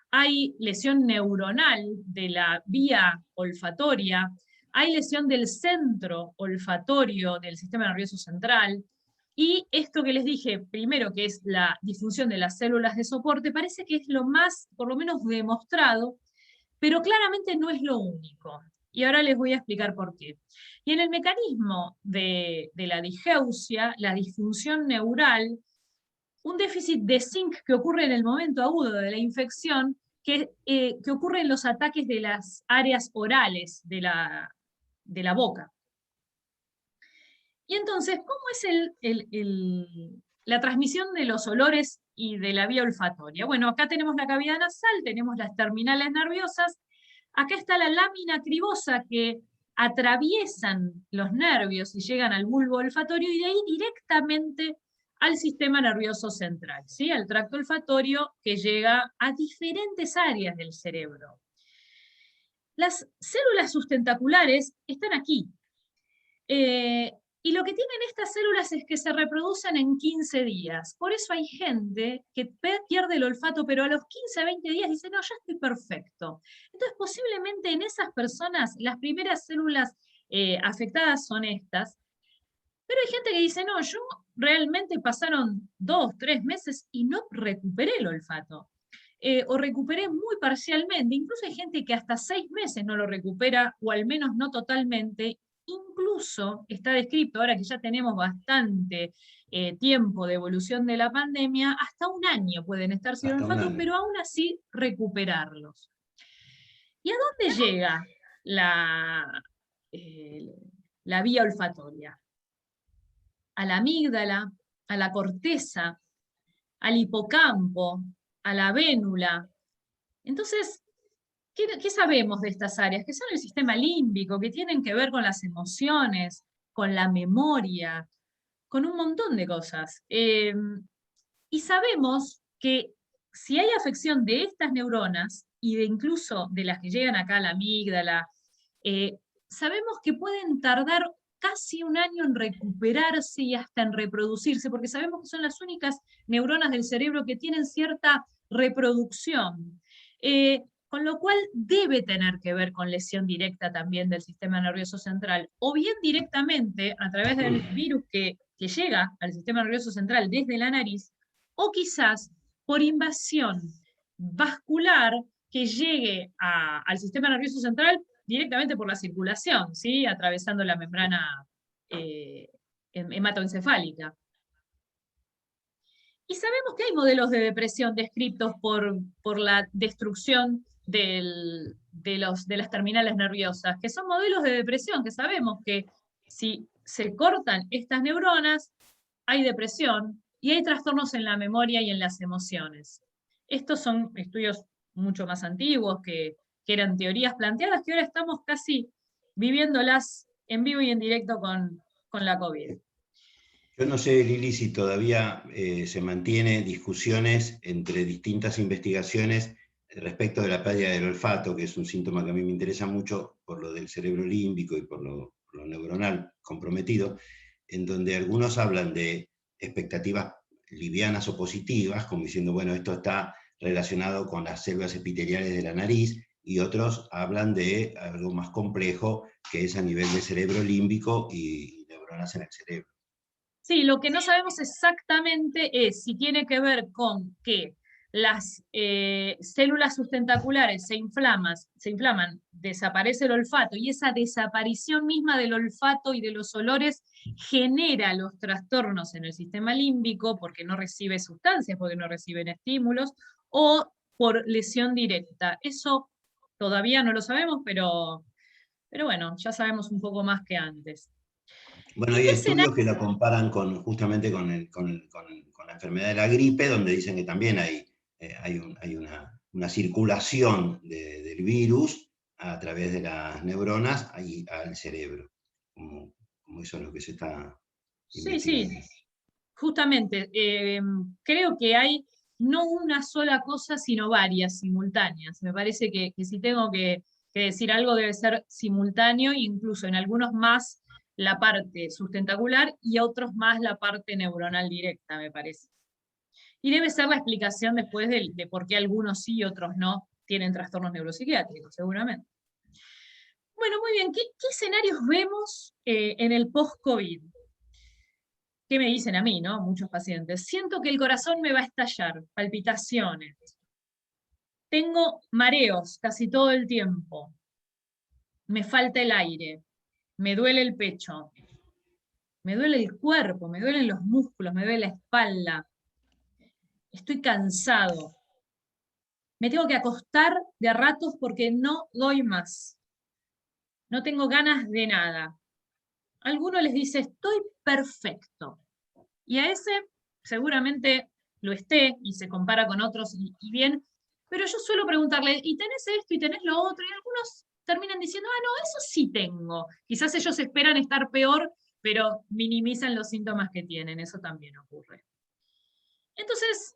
hay lesión neuronal de la vía olfatoria, hay lesión del centro olfatorio del sistema nervioso central, y esto que les dije primero, que es la disfunción de las células de soporte, parece que es lo más, por lo menos, demostrado, pero claramente no es lo único. Y ahora les voy a explicar por qué. Y en el mecanismo de la digeusia, la disfunción neural, un déficit de zinc que ocurre en el momento agudo de la infección, que ocurre en los ataques de las áreas orales de la boca. Y entonces, ¿cómo es la transmisión de los olores y de la vía olfatoria? Bueno, acá tenemos la cavidad nasal, tenemos las terminales nerviosas, acá está la lámina cribosa que atraviesan los nervios y llegan al bulbo olfatorio, y de ahí directamente al sistema nervioso central, ¿sí? Al tracto olfatorio que llega a diferentes áreas del cerebro. Las células sustentaculares están aquí. Y lo que tienen estas células es que se reproducen en 15 días. Por eso hay gente que pierde el olfato, pero a los 15 a 20 días dice, no, ya estoy perfecto. Entonces, posiblemente en esas personas, las primeras células afectadas son estas, pero hay gente que dice, no, yo realmente pasaron 2, 3 meses y no recuperé el olfato. O recuperé muy parcialmente. Incluso hay gente que hasta 6 meses no lo recupera, o al menos no totalmente. Incluso está descrito, ahora que ya tenemos bastante tiempo de evolución de la pandemia, hasta 1 año pueden estar sin olfato, pero aún así recuperarlos. ¿Y a dónde llega la vía olfatoria? A la amígdala, a la corteza, al hipocampo, a la vénula. Entonces, ¿qué sabemos de estas áreas? Que son el sistema límbico, que tienen que ver con las emociones, con la memoria, con un montón de cosas. Y sabemos que si hay afección de estas neuronas, y de incluso de las que llegan acá a la amígdala, sabemos que pueden tardar casi 1 año en recuperarse y hasta en reproducirse, porque sabemos que son las únicas neuronas del cerebro que tienen cierta reproducción. Con lo cual debe tener que ver con lesión directa también del sistema nervioso central, o bien directamente a través del virus que llega al sistema nervioso central desde la nariz, o quizás por invasión vascular que llegue al sistema nervioso central directamente por la circulación, ¿sí? Atravesando la membrana hematoencefálica. Y sabemos que hay modelos de depresión descritos por la destrucción de las terminales nerviosas, que son modelos de depresión, que sabemos que si se cortan estas neuronas, hay depresión y hay trastornos en la memoria y en las emociones. Estos son estudios mucho más antiguos, que eran teorías planteadas, que ahora estamos casi viviéndolas en vivo y en directo con la COVID. Yo no sé, Lili, si todavía se mantiene discusiones entre distintas investigaciones respecto de la pérdida del olfato, que es un síntoma que a mí me interesa mucho por lo del cerebro límbico y por lo neuronal comprometido, en donde algunos hablan de expectativas livianas o positivas, como diciendo, bueno, esto está relacionado con las células epiteliales de la nariz, y otros hablan de algo más complejo, que es a nivel de cerebro límbico y neuronas en el cerebro. Sí, lo que no sabemos exactamente es si tiene que ver con que las células sustentaculares se inflaman, desaparece el olfato, y esa desaparición misma del olfato y de los olores genera los trastornos en el sistema límbico, porque no recibe sustancias, porque no reciben estímulos, o por lesión directa. Eso todavía no lo sabemos, pero bueno, ya sabemos un poco más que antes. Bueno, hay estudios que lo comparan justamente con la enfermedad de la gripe, donde dicen que también hay una circulación del virus a través de las neuronas al cerebro, como eso es lo que se está investigando. Sí, justamente, creo que hay no una sola cosa, sino varias simultáneas. Me parece que si tengo que decir algo debe ser simultáneo, incluso en algunos más la parte sustentacular y otros más la parte neuronal directa, me parece. Y debe ser la explicación después de por qué algunos sí y otros no tienen trastornos neuropsiquiátricos, seguramente. Bueno, muy bien, ¿qué escenarios vemos en el post-COVID? ¿Qué me dicen a mí, no? Muchos pacientes. Siento que el corazón me va a estallar, palpitaciones. Tengo mareos casi todo el tiempo. Me falta el aire. Me duele el pecho. Me duele el cuerpo, me duelen los músculos, me duele la espalda. Estoy cansado. Me tengo que acostar de a ratos porque no doy más. No tengo ganas de nada. Alguno les dice, estoy perfecto. Y a ese seguramente lo esté y se compara con otros y bien, pero yo suelo preguntarle, ¿y tenés esto y tenés lo otro? Y algunos terminan diciendo, no, eso sí tengo. Quizás ellos esperan estar peor, pero minimizan los síntomas que tienen, eso también ocurre. Entonces,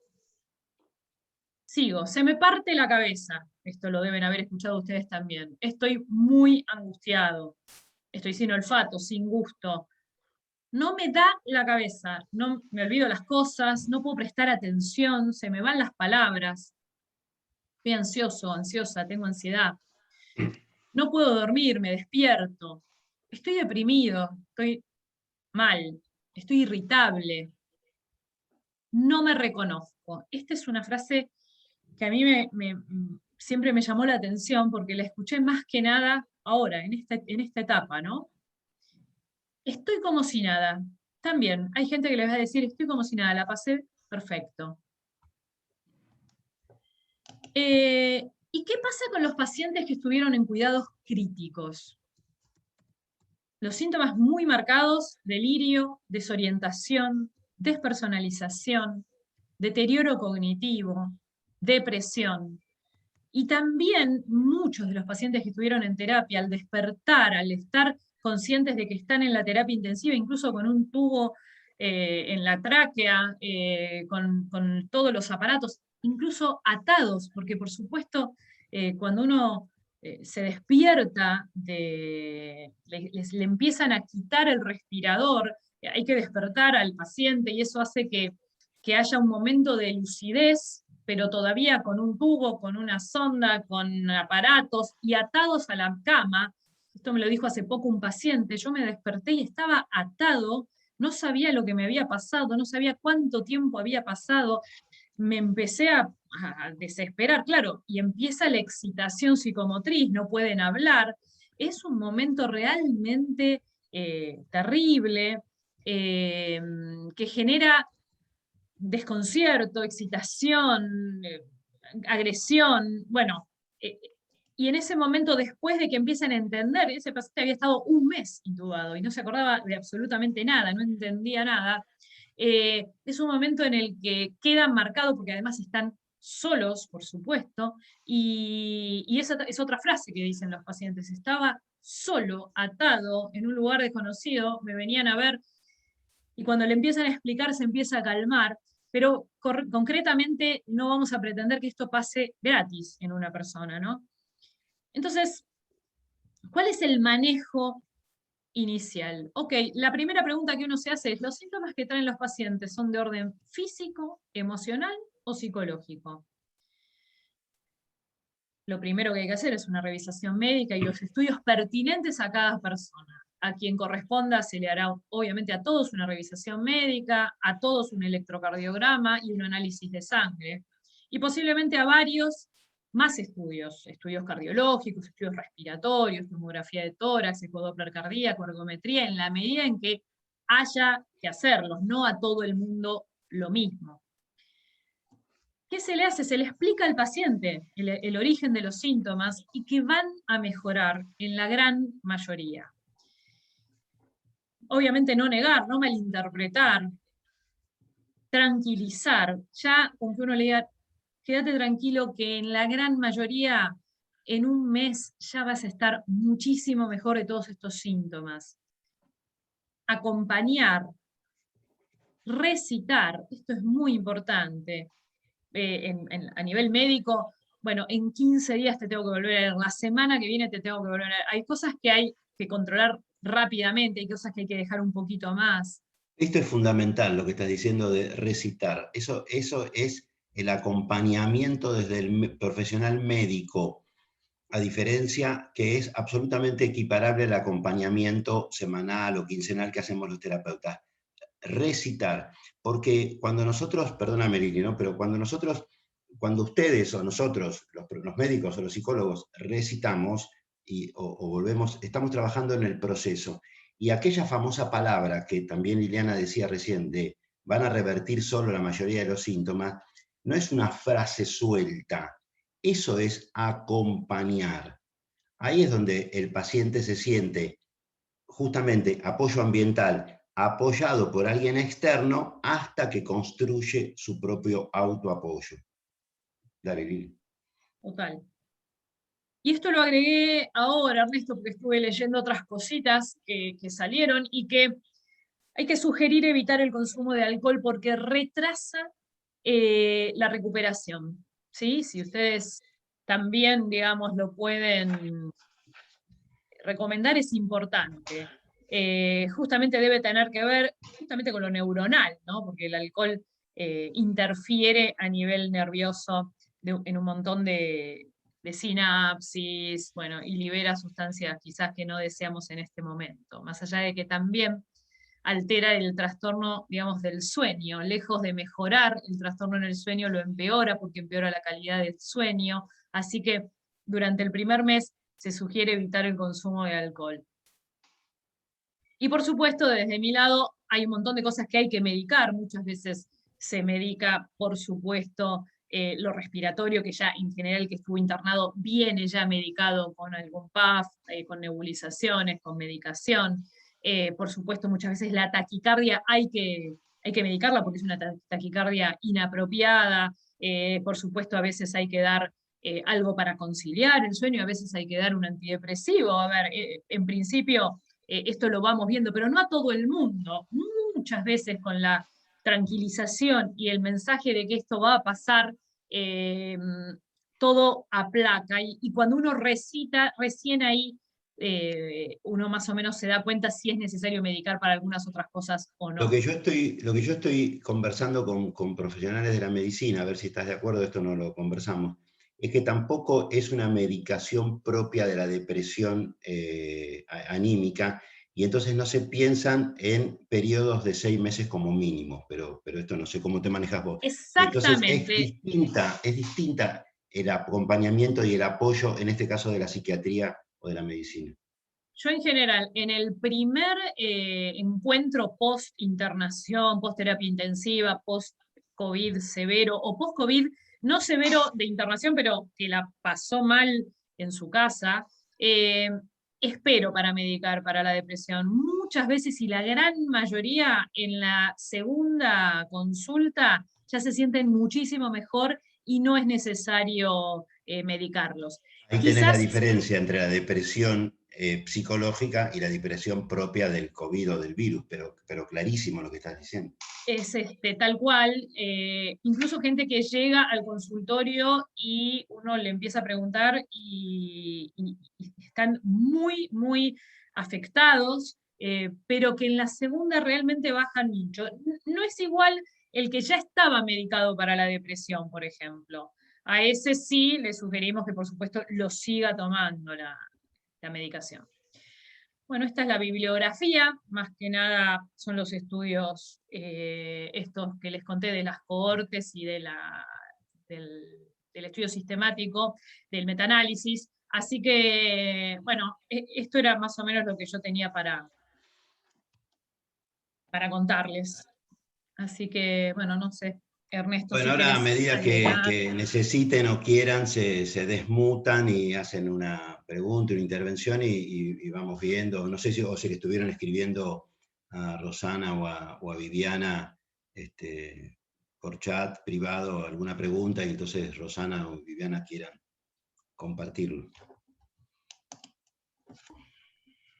sigo, se me parte la cabeza, esto lo deben haber escuchado ustedes también, estoy muy angustiado, estoy sin olfato, sin gusto, no me da la cabeza, no me olvido las cosas, no puedo prestar atención, se me van las palabras, estoy ansioso, ansiosa, tengo ansiedad, no puedo dormir, me despierto, estoy deprimido, estoy mal, estoy irritable, no me reconozco. Esta es una frase que a mí siempre me llamó la atención porque la escuché más que nada ahora, en esta etapa, ¿no? Estoy como si nada. También hay gente que les va a decir, estoy como si nada, la pasé perfecto. ¿Y qué pasa con los pacientes que estuvieron en cuidados críticos? Los síntomas muy marcados: delirio, desorientación, despersonalización, deterioro cognitivo, depresión. Y también muchos de los pacientes que estuvieron en terapia, al despertar, al estar conscientes de que están en la terapia intensiva, incluso con un tubo en la tráquea, con todos los aparatos, incluso atados, porque por supuesto, cuando uno se despierta, le empiezan a quitar el respirador, hay que despertar al paciente y eso hace que haya un momento de lucidez, pero todavía con un tubo, con una sonda, con aparatos y atados a la cama. Esto me lo dijo hace poco un paciente, yo me desperté y estaba atado, no sabía lo que me había pasado, no sabía cuánto tiempo había pasado, me empecé a desesperar, claro, y empieza la excitación psicomotriz, no pueden hablar, es un momento realmente terrible, que genera desconcierto, excitación, agresión, bueno, y en ese momento, después de que empiezan a entender, ese paciente había estado un mes intubado y no se acordaba de absolutamente nada, no entendía nada, es un momento en el que quedan marcados, porque además están solos, por supuesto, y esa es otra frase que dicen los pacientes: estaba solo, atado, en un lugar desconocido, me venían a ver, y cuando le empiezan a explicar se empieza a calmar, pero concretamente no vamos a pretender que esto pase gratis en una persona, ¿no? Entonces, ¿cuál es el manejo inicial? Ok, la primera pregunta que uno se hace es: ¿los síntomas que traen los pacientes son de orden físico, emocional o psicológico? Lo primero que hay que hacer es una revisación médica y los estudios pertinentes a cada persona. A quien corresponda se le hará, obviamente, a todos una revisión médica, a todos un electrocardiograma y un análisis de sangre, y posiblemente a varios más estudios cardiológicos, estudios respiratorios, tomografía de tórax, ecodoppler cardíaco, ergometría, en la medida en que haya que hacerlos, no a todo el mundo lo mismo. ¿Qué se le hace? Se le explica al paciente el origen de los síntomas y que van a mejorar en la gran mayoría. Obviamente no negar, no malinterpretar, tranquilizar. Ya con que uno le diga, quédate tranquilo que en la gran mayoría, en un mes ya vas a estar muchísimo mejor de todos estos síntomas. Acompañar, recitar, esto es muy importante. A nivel médico, bueno, en 15 días te tengo que volver a ver, la semana que viene te tengo que volver a ver. Hay cosas que hay que controlar rápidamente, hay cosas que hay que dejar un poquito más. Esto es fundamental, lo que estás diciendo de recitar. Eso es el acompañamiento desde el profesional médico, a diferencia que es absolutamente equiparable al acompañamiento semanal o quincenal que hacemos los terapeutas. Recitar, porque cuando nosotros, perdóname Lili, ¿no? Pero cuando ustedes o nosotros, los médicos o los psicólogos, recitamos o volvemos, estamos trabajando en el proceso. Y aquella famosa palabra que también Liliana decía recién, de van a revertir solo la mayoría de los síntomas, no es una frase suelta, eso es acompañar. Ahí es donde el paciente se siente justamente apoyo ambiental, apoyado por alguien externo, hasta que construye su propio autoapoyo. Dale, Lili. Total. Y esto lo agregué ahora, Ernesto, porque estuve leyendo otras cositas que salieron y que hay que sugerir evitar el consumo de alcohol porque retrasa la recuperación, ¿sí? Si ustedes también, digamos, lo pueden recomendar, es importante. Justamente debe tener que ver justamente con lo neuronal, ¿no? Porque el alcohol interfiere a nivel nervioso en un montón de sinapsis, bueno, y libera sustancias quizás que no deseamos en este momento, más allá de que también altera el trastorno, digamos, del sueño. Lejos de mejorar el trastorno en el sueño, lo empeora porque empeora la calidad del sueño. Así que durante el primer mes se sugiere evitar el consumo de alcohol. Y por supuesto, desde mi lado, hay un montón de cosas que hay que medicar. Muchas veces se medica, por supuesto, lo respiratorio, que ya en general el que estuvo internado viene ya medicado con algún PAF, con nebulizaciones, con medicación. Por supuesto, muchas veces la taquicardia hay que medicarla porque es una taquicardia inapropiada. Por supuesto, a veces hay que dar algo para conciliar el sueño, a veces hay que dar un antidepresivo. A ver, en principio esto lo vamos viendo, pero no a todo el mundo. Muchas veces con la tranquilización y el mensaje de que esto va a pasar, todo aplaca. Y cuando uno recita, recién ahí uno más o menos se da cuenta si es necesario medicar para algunas otras cosas o no. Lo que yo estoy conversando con profesionales de la medicina, a ver si estás de acuerdo, esto no lo conversamos, es que tampoco es una medicación propia de la depresión anímica, y entonces no se piensan en periodos de 6 meses como mínimo, pero esto no sé cómo te manejas vos. Exactamente. Entonces es distinta el acompañamiento y el apoyo, en este caso de la psiquiatría o de la medicina. Yo en general, en el primer encuentro post-internación, post-terapia intensiva, post-COVID severo o post-COVID no severo de internación, pero que la pasó mal en su casa, espero para medicar para la depresión. Muchas veces, y la gran mayoría, en la segunda consulta ya se sienten muchísimo mejor y no es necesario medicarlos. Ahí tenés la diferencia entre la depresión psicológica y la depresión propia del COVID o del virus, pero clarísimo lo que estás diciendo. Es tal cual, incluso gente que llega al consultorio y uno le empieza a preguntar y están muy, muy afectados, pero que en la segunda realmente bajan mucho. No es igual el que ya estaba medicado para la depresión, por ejemplo. A ese sí le sugerimos que por supuesto lo siga tomando la medicación. Bueno, esta es la bibliografía, más que nada son los estudios estos que les conté de las cohortes y del estudio sistemático, del metaanálisis. Así que, bueno, esto era más o menos lo que yo tenía para contarles. Así que, bueno, no sé, Ernesto. Bueno, si ahora a medida agregar. que necesiten o quieran, se desmutan y hacen una pregunta, una intervención y vamos viendo. No sé si le estuvieron escribiendo a Rosana o a Viviana por chat privado alguna pregunta, y entonces Rosana o Viviana quieran compartirlo.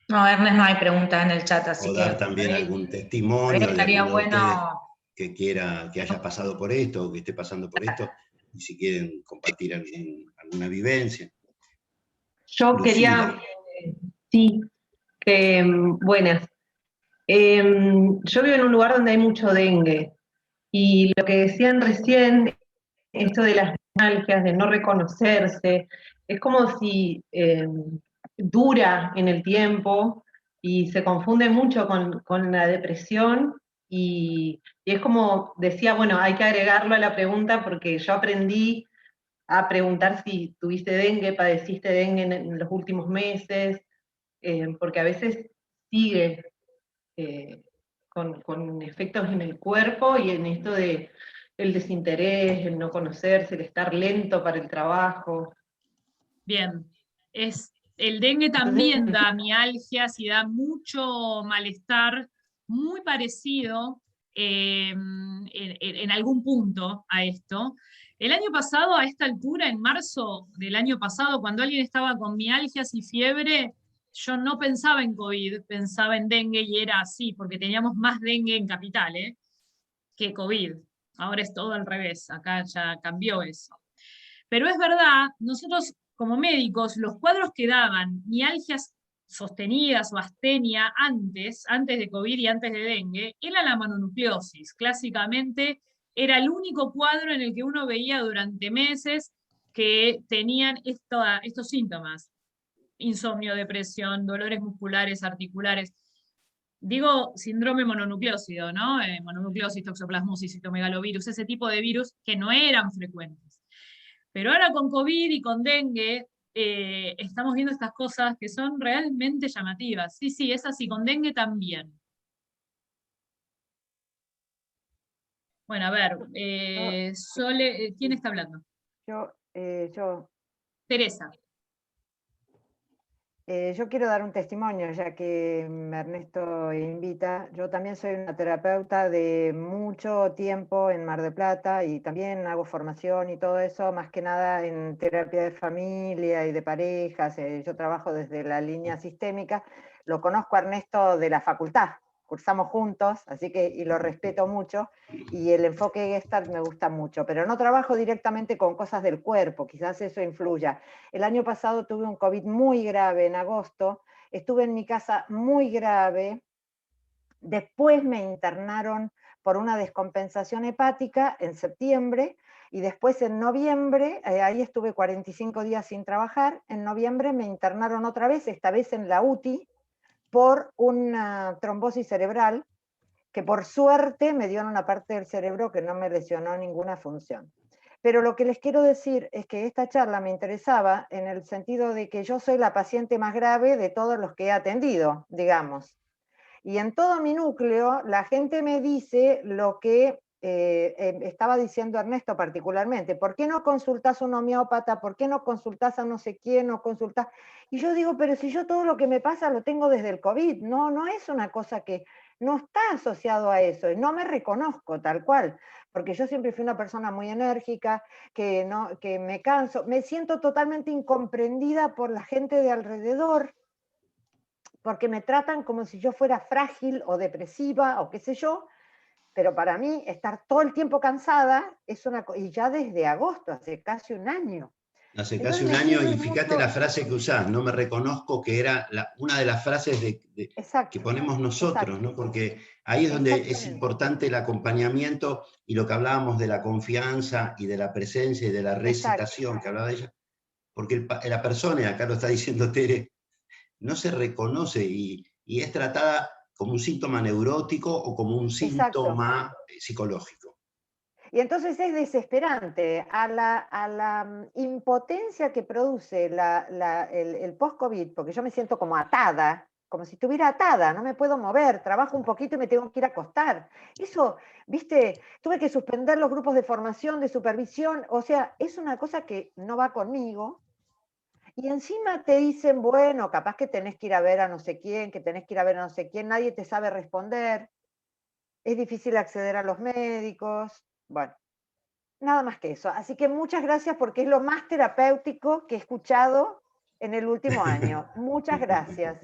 No, Ernest, no hay preguntas en el chat, así o que... dar también algún testimonio de estaría alguno de bueno... ustedes que quiera, que haya pasado por esto, o que esté pasando por esto, y si quieren compartir alguna vivencia. Yo Lucila. quería, buenas. Yo vivo en un lugar donde hay mucho dengue, y lo que decían recién, esto de las nostalgias, de no reconocerse, es como si dura en el tiempo y se confunde mucho con la depresión, y es como decía, bueno, hay que agregarlo a la pregunta porque yo aprendí a preguntar si tuviste dengue, padeciste dengue en los últimos meses, porque a veces sigue con efectos en el cuerpo y en esto de el desinterés, el no conocerse, el estar lento para el trabajo. Bien, el dengue también da mialgias y da mucho malestar, muy parecido en algún punto a esto. El año pasado, a esta altura, en marzo del año pasado, cuando alguien estaba con mialgias y fiebre, yo no pensaba en COVID, pensaba en dengue y era así, porque teníamos más dengue en Capital, que COVID. Ahora es todo al revés, acá ya cambió eso. Pero es verdad, nosotros como médicos, los cuadros que daban mialgias sostenidas o astenia antes de COVID y antes de dengue, era la mononucleosis. Clásicamente era el único cuadro en el que uno veía durante meses que tenían estos síntomas. Insomnio, depresión, dolores musculares, articulares. Digo síndrome mononucleósido, ¿no? Mononucleosis, toxoplasmosis, citomegalovirus, ese tipo de virus que no eran frecuentes. Pero ahora con COVID y con dengue estamos viendo estas cosas que son realmente llamativas. Sí, sí, es así, con dengue también. Bueno, a ver, Sole, ¿quién está hablando? Yo, Teresa. yo quiero dar un testimonio, ya que Ernesto invita. Yo también soy una terapeuta de mucho tiempo en Mar del Plata y también hago formación y todo eso, más que nada en terapia de familia y de parejas. Yo trabajo desde la línea sistémica. Lo conozco a Ernesto de la facultad, cursamos juntos, así que y lo respeto mucho. Y el enfoque Gestalt me gusta mucho, pero no trabajo directamente con cosas del cuerpo, quizás eso influya. El año pasado tuve un COVID muy grave en agosto, estuve en mi casa muy grave, después me internaron por una descompensación hepática en septiembre, y después en noviembre, ahí estuve 45 días sin trabajar, en noviembre me internaron otra vez, esta vez en la UTI, por una trombosis cerebral, que por suerte me dio en una parte del cerebro que no me lesionó ninguna función. Pero lo que les quiero decir es que esta charla me interesaba en el sentido de que yo soy la paciente más grave de todos los que he atendido, digamos. Y en todo mi núcleo la gente me dice lo que estaba diciendo Ernesto particularmente. ¿Por qué no consultás a un homeópata? ¿Por qué no consultás a no sé quién? ¿No consultás? Y yo digo, pero si yo todo lo que me pasa lo tengo desde el COVID. No es una cosa que no está asociado a eso. Y no me reconozco tal cual. Porque yo siempre fui una persona muy enérgica, que me canso. Me siento totalmente incomprendida por la gente de alrededor, porque me tratan como si yo fuera frágil o depresiva o qué sé yo, pero para mí estar todo el tiempo cansada es una cosa, y ya desde agosto, hace casi un año. Hace casi un año, y fíjate la frase que usás, no me reconozco, que era una de las frases que ponemos nosotros, ¿no? Porque ahí es donde es importante el acompañamiento y lo que hablábamos de la confianza y de la presencia y de la recitación que hablaba ella, porque la persona, y acá lo está diciendo Tere, no se reconoce y es tratada como un síntoma neurótico o como un síntoma psicológico. Y entonces es desesperante. A la impotencia que produce el post-COVID, porque yo me siento como atada, como si estuviera atada, no me puedo mover, trabajo un poquito y me tengo que ir a acostar. Eso, viste, tuve que suspender los grupos de formación, de supervisión, o sea, es una cosa que no va conmigo. Y encima te dicen, bueno, capaz que tenés que ir a ver a no sé quién, que tenés que ir a ver a no sé quién, nadie te sabe responder, es difícil acceder a los médicos, bueno, nada más que eso. Así que muchas gracias porque es lo más terapéutico que he escuchado en el último año. Muchas gracias.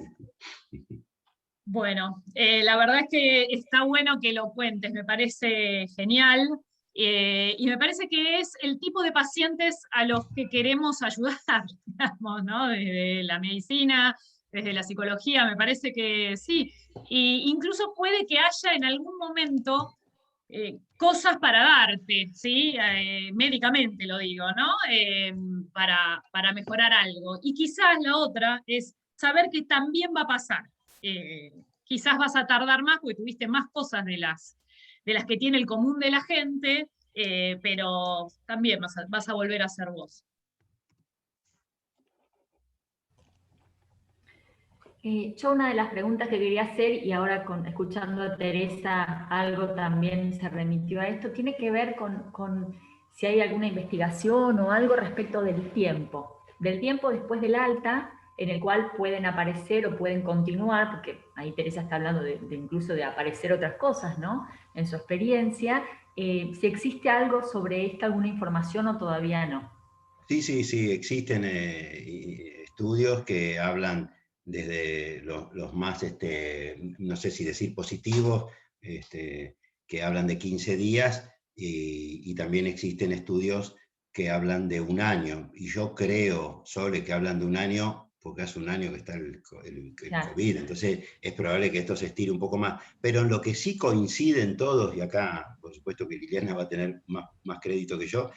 Bueno, la verdad es que está bueno que lo cuentes, me parece genial. Y me parece que es el tipo de pacientes a los que queremos ayudar, digamos, ¿no? Desde la medicina, desde la psicología, me parece que sí. Y incluso puede que haya en algún momento cosas para darte, ¿sí? Médicamente lo digo, ¿no? Para mejorar algo. Y quizás la otra es saber que también va a pasar. Quizás vas a tardar más porque tuviste más cosas de las que tiene el común de la gente, pero también vas a volver a ser vos. Yo una de las preguntas que quería hacer, y ahora escuchando a Teresa algo también se remitió a esto, tiene que ver con si hay alguna investigación o algo respecto del tiempo después del alta, en el cual pueden aparecer o pueden continuar, porque ahí Teresa está hablando de incluso de aparecer otras cosas, ¿no? En su experiencia, si existe algo sobre esto, alguna información o todavía no. Sí, existen estudios que hablan desde los más, no sé si decir positivos, que hablan de 15 días, y también existen estudios que hablan de un año. Y yo creo, Sole, que hablan de un año, porque hace un año que está el Claro. COVID, entonces es probable que esto se estire un poco más. Pero en lo que sí coinciden todos, y acá por supuesto que Liliana va a tener más crédito que yo,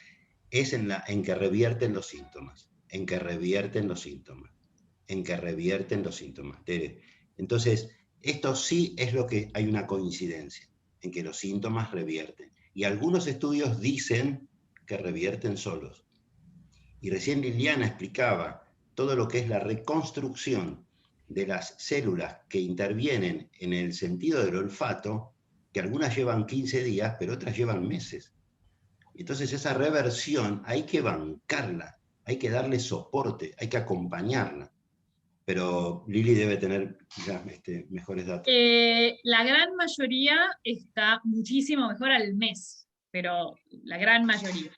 es en que revierten los síntomas, en que revierten los síntomas, en que revierten los síntomas. Tere. Entonces, esto sí es lo que hay una coincidencia, en que los síntomas revierten. Y algunos estudios dicen que revierten solos. Y recién Liliana explicaba todo lo que es la reconstrucción de las células que intervienen en el sentido del olfato, que algunas llevan 15 días, pero otras llevan meses. Entonces esa reversión hay que bancarla, hay que darle soporte, hay que acompañarla. Pero Lili debe tener ya mejores datos. La gran mayoría está muchísimo mejor al mes, pero la gran mayoría.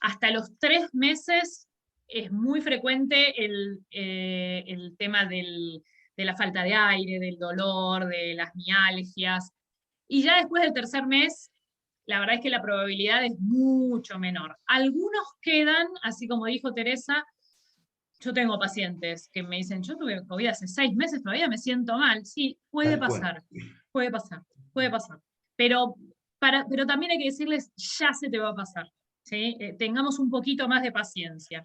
Hasta los 3 meses es muy frecuente el tema de la falta de aire, del dolor, de las mialgias. Y ya después del 3er mes, la verdad es que la probabilidad es mucho menor. Algunos quedan, así como dijo Teresa. Yo tengo pacientes que me dicen, yo tuve COVID hace 6 meses, todavía me siento mal. Sí, puede pasar, puede pasar, puede pasar. Pero también hay que decirles, ya se te va a pasar. ¿Sí? Tengamos un poquito más de paciencia.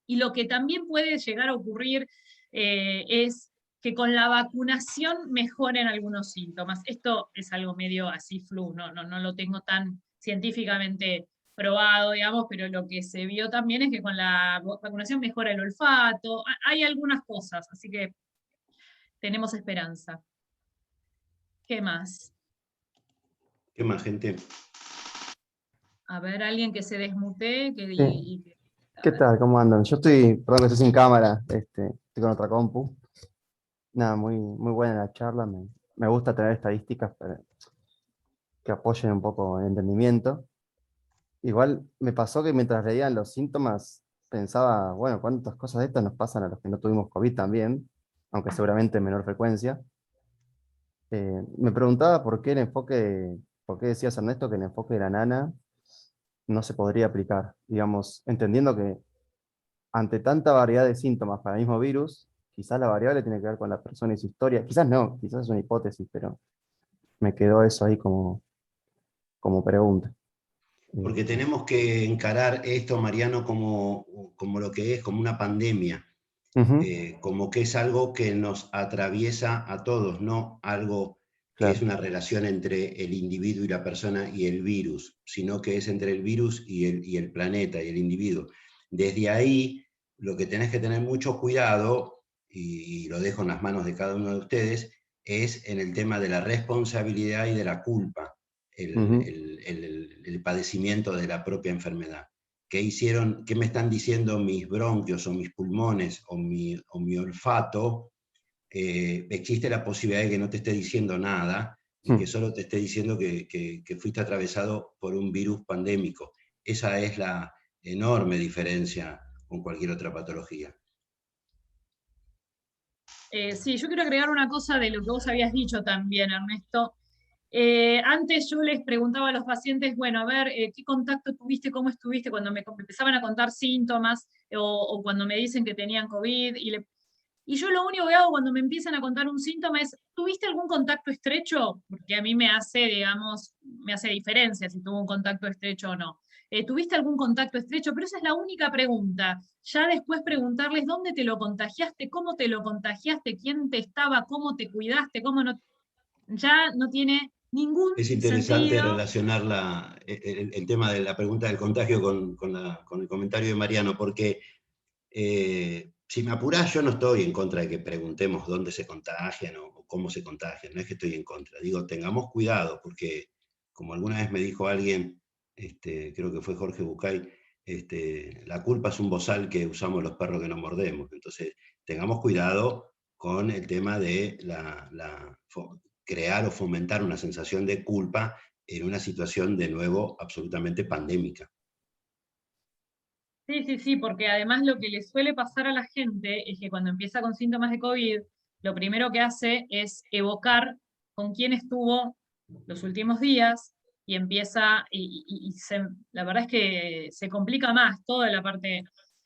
Y lo que también puede llegar a ocurrir es que con la vacunación mejoren algunos síntomas. Esto es algo medio así flu, no lo tengo tan científicamente probado, digamos, pero lo que se vio también es que con la vacunación mejora el olfato, hay algunas cosas, así que tenemos esperanza. ¿Qué más? ¿Qué más, gente? A ver, alguien que se desmutee. Sí. ¿Qué tal? ¿Cómo andan? Yo perdón que estoy sin cámara, estoy con otra compu. Nada, muy buena la charla, me gusta tener estadísticas que apoyen un poco el entendimiento. Igual me pasó que mientras leían los síntomas pensaba, bueno, cuántas cosas de estas nos pasan a los que no tuvimos COVID también, aunque seguramente en menor frecuencia. Me preguntaba por qué decías, Ernesto, que el enfoque de la nana no se podría aplicar, digamos, entendiendo que ante tanta variedad de síntomas para el mismo virus, quizás la variable tiene que ver con la persona y su historia, quizás no, quizás es una hipótesis, pero me quedó eso ahí como pregunta. Porque tenemos que encarar esto, Mariano, como lo que es, como una pandemia, como que es algo que nos atraviesa a todos, no algo que es una relación entre el individuo y la persona y el virus, sino que es entre el virus y el planeta y el individuo. Desde ahí, lo que tenés que tener mucho cuidado, y lo dejo en las manos de cada uno de ustedes, es en el tema de la responsabilidad y de la culpa, el padecimiento de la propia enfermedad. ¿Qué me están diciendo mis bronquios o mis pulmones o mi olfato? Existe la posibilidad de que no te esté diciendo nada y que solo te esté diciendo que fuiste atravesado por un virus pandémico. Esa es la enorme diferencia con cualquier otra patología. Sí, yo quiero agregar una cosa de lo que vos habías dicho también, Ernesto. Antes yo les preguntaba a los pacientes, bueno, a ver, ¿qué contacto tuviste, cómo estuviste cuando me empezaban a contar síntomas o cuando me dicen que tenían COVID? Y yo lo único que hago cuando me empiezan a contar un síntoma es, ¿tuviste algún contacto estrecho? Porque a mí me hace, digamos, me hace diferencia si tuvo un contacto estrecho o no. ¿Tuviste algún contacto estrecho? Pero esa es la única pregunta. Ya después preguntarles dónde te lo contagiaste, cómo te lo contagiaste, quién te estaba, cómo te cuidaste, cómo no. Ya no tiene ningún Es interesante sentido. relacionar el tema de la pregunta del contagio con el comentario de Mariano, porque si me apurás, yo no estoy en contra de que preguntemos dónde se contagian o cómo se contagian, no es que estoy en contra. Digo, tengamos cuidado, porque como alguna vez me dijo alguien, creo que fue Jorge Bucay, la culpa es un bozal que usamos los perros que no mordemos. Entonces, tengamos cuidado con el tema de crear o fomentar una sensación de culpa en una situación, de nuevo, absolutamente pandémica. Sí, porque además lo que le suele pasar a la gente es que cuando empieza con síntomas de COVID, lo primero que hace es evocar con quién estuvo los últimos días y empieza, la verdad es que se complica más toda la parte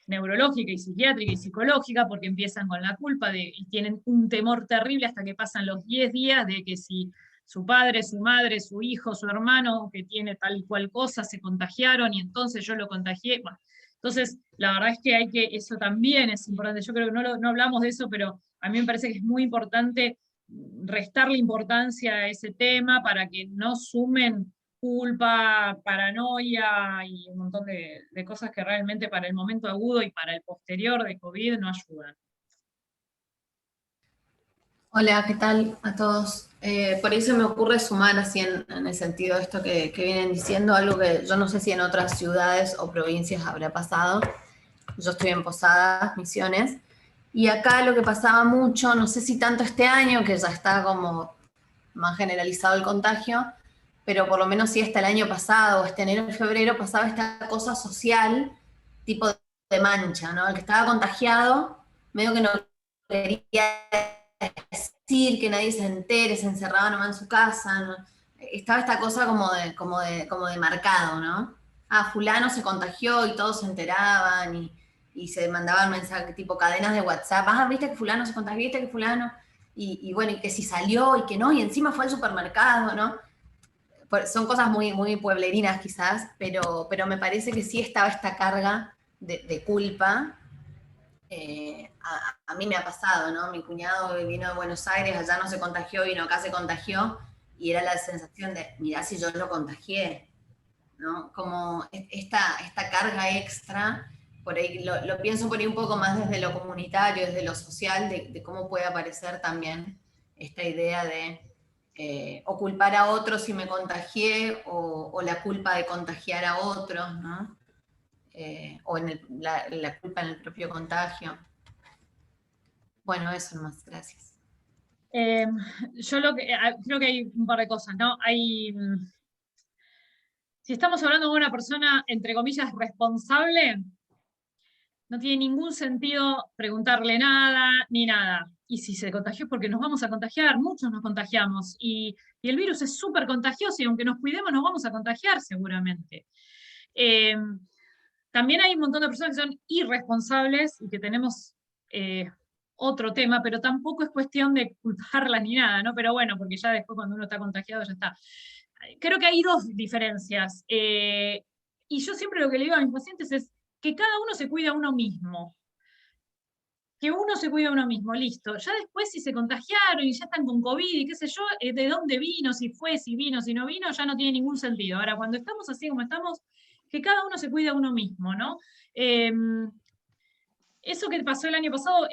neurológica y psiquiátrica y psicológica porque empiezan con la culpa y tienen un temor terrible hasta que pasan los 10 días de que si su padre, su madre, su hijo, su hermano que tiene tal y cual cosa se contagiaron y entonces yo lo contagié. Bueno, entonces, la verdad es que eso también es importante. Yo creo que no hablamos de eso, pero a mí me parece que es muy importante restarle importancia a ese tema para que no sumen culpa, paranoia y un montón de cosas que realmente para el momento agudo y para el posterior de COVID no ayudan. Hola, ¿qué tal a todos? Por ahí se me ocurre sumar así en el sentido de esto que vienen diciendo, algo que yo no sé si en otras ciudades o provincias habrá pasado. Yo estoy en Posadas, Misiones, y acá lo que pasaba mucho, no sé si tanto este año, que ya está como más generalizado el contagio, pero por lo menos sí hasta el año pasado, o este enero y febrero, pasaba esta cosa social, tipo de mancha, ¿no? El que estaba contagiado, medio que no quería decir, que nadie se entere, se encerraba nomás en su casa, ¿no? Estaba esta cosa como de marcado, ¿no? Ah, fulano se contagió y todos se enteraban y se mandaban mensajes tipo cadenas de WhatsApp, ah, viste que fulano se contagió, viste que fulano, y bueno, y que si salió y que no, y encima fue al supermercado, ¿no? Son cosas muy, muy pueblerinas quizás, pero me parece que sí estaba esta carga de culpa. A mí me ha pasado, ¿no? Mi cuñado vino de Buenos Aires, allá no se contagió, vino acá se contagió, y era la sensación de, mirá si yo lo contagié, ¿no? Como esta carga extra, por ahí lo pienso por ahí un poco más desde lo comunitario, desde lo social, de cómo puede aparecer también esta idea de o culpar a otros si me contagié, o la culpa de contagiar a otros, ¿no? O la culpa en el propio contagio. Bueno, eso nomás, gracias. Yo creo que hay un par de cosas, ¿no? Si estamos hablando de una persona, entre comillas, responsable, no tiene ningún sentido preguntarle nada, ni nada. Y si se contagió, porque nos vamos a contagiar, muchos nos contagiamos, y el virus es súper contagioso, y aunque nos cuidemos, nos vamos a contagiar seguramente. También hay un montón de personas que son irresponsables y que tenemos otro tema, pero tampoco es cuestión de culparlas ni nada, ¿no? Pero bueno, porque ya después cuando uno está contagiado ya está. Creo que hay dos diferencias. Y yo siempre lo que le digo a mis pacientes es que cada uno se cuida a uno mismo. Que uno se cuida a uno mismo, listo. Ya después si se contagiaron y ya están con COVID y qué sé yo, de dónde vino, si fue, si vino, si no vino, ya no tiene ningún sentido. Ahora, cuando estamos así como estamos, que cada uno se cuida a uno mismo, ¿no? Eso que pasó el año pasado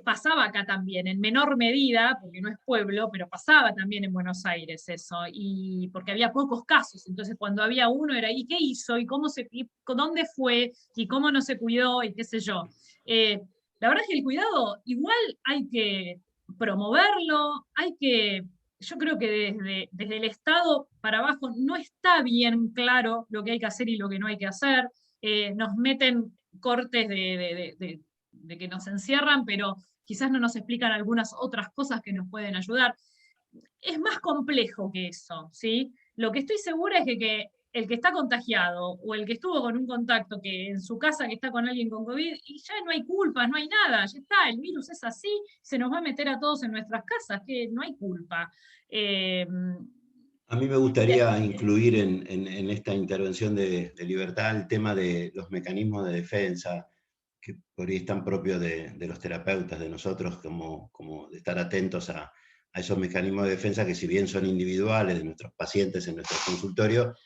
pasaba acá también, en menor medida, porque no es pueblo, pero pasaba también en Buenos Aires eso, y porque había pocos casos, entonces cuando había uno era, ¿y qué hizo? ¿Y dónde fue? ¿Y cómo no se cuidó? Y qué sé yo. La verdad es que el cuidado igual hay que promoverlo, yo creo que desde el Estado para abajo no está bien claro lo que hay que hacer y lo que no hay que hacer. Nos meten cortes de que nos encierran, pero quizás no nos explican algunas otras cosas que nos pueden ayudar. Es más complejo que eso, ¿sí? Lo que estoy segura es que el que está contagiado o el que estuvo con un contacto que en su casa que está con alguien con COVID, y ya no hay culpas, no hay nada, ya está, el virus es así, se nos va a meter a todos en nuestras casas, que no hay culpa. A mí me gustaría incluir en esta intervención de libertad el tema de los mecanismos de defensa, que por ahí están propios de los terapeutas, de nosotros, como de estar atentos a esos mecanismos de defensa que, si bien son individuales de nuestros pacientes en nuestro consultorio,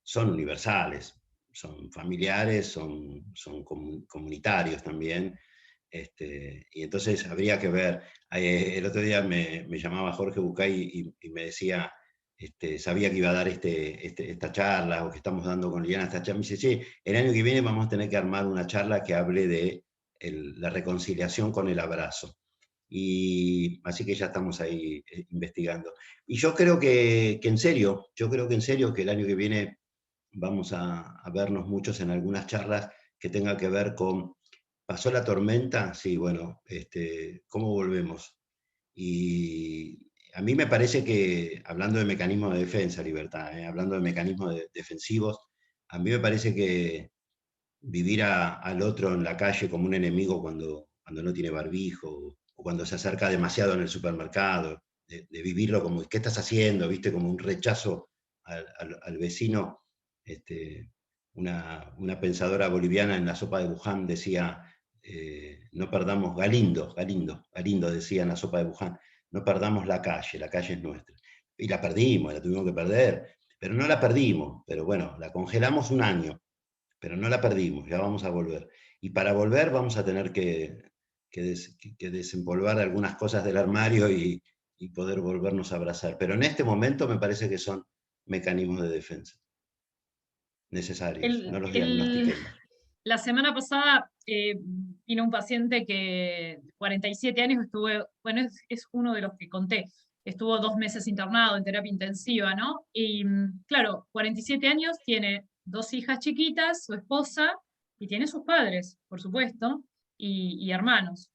son universales, son familiares, son comunitarios también. Y entonces habría que ver. El otro día me llamaba Jorge Bucay y me decía, sabía que iba a dar esta charla, o que estamos dando con Liliana esta charla. Me dice, sí, el año que viene vamos a tener que armar una charla que hable de la reconciliación con el abrazo. Y así que ya estamos ahí investigando. Y yo creo que en serio que el año que viene vamos a vernos muchos en algunas charlas que tenga que ver con, ¿pasó la tormenta? Sí, bueno, ¿cómo volvemos? Y a mí me parece que, hablando de mecanismos de defensa, Libertad, hablando de mecanismos defensivos, a mí me parece que vivir al otro en la calle como un enemigo cuando no tiene barbijo, o cuando se acerca demasiado en el supermercado, de vivirlo como, ¿qué estás haciendo? ¿Viste? Como un rechazo al vecino. Una pensadora boliviana en La sopa de Buján decía, no perdamos, Galindo decía en La sopa de Buján, no perdamos la calle es nuestra. Y la perdimos, la tuvimos que perder, pero no la perdimos, pero bueno, la congelamos un año, pero no la perdimos, ya vamos a volver. Y para volver vamos a tener que desempolvar algunas cosas del armario y poder volvernos a abrazar. Pero en este momento me parece que son mecanismos de defensa necesarios, no los diagnostiquemos. La semana pasada vino un paciente que 47 años estuvo, bueno, es uno de los que conté, estuvo 2 meses internado en terapia intensiva, ¿no? Y claro, 47 años, tiene 2 hijas chiquitas, su esposa, y tiene sus padres, por supuesto, y hermanos.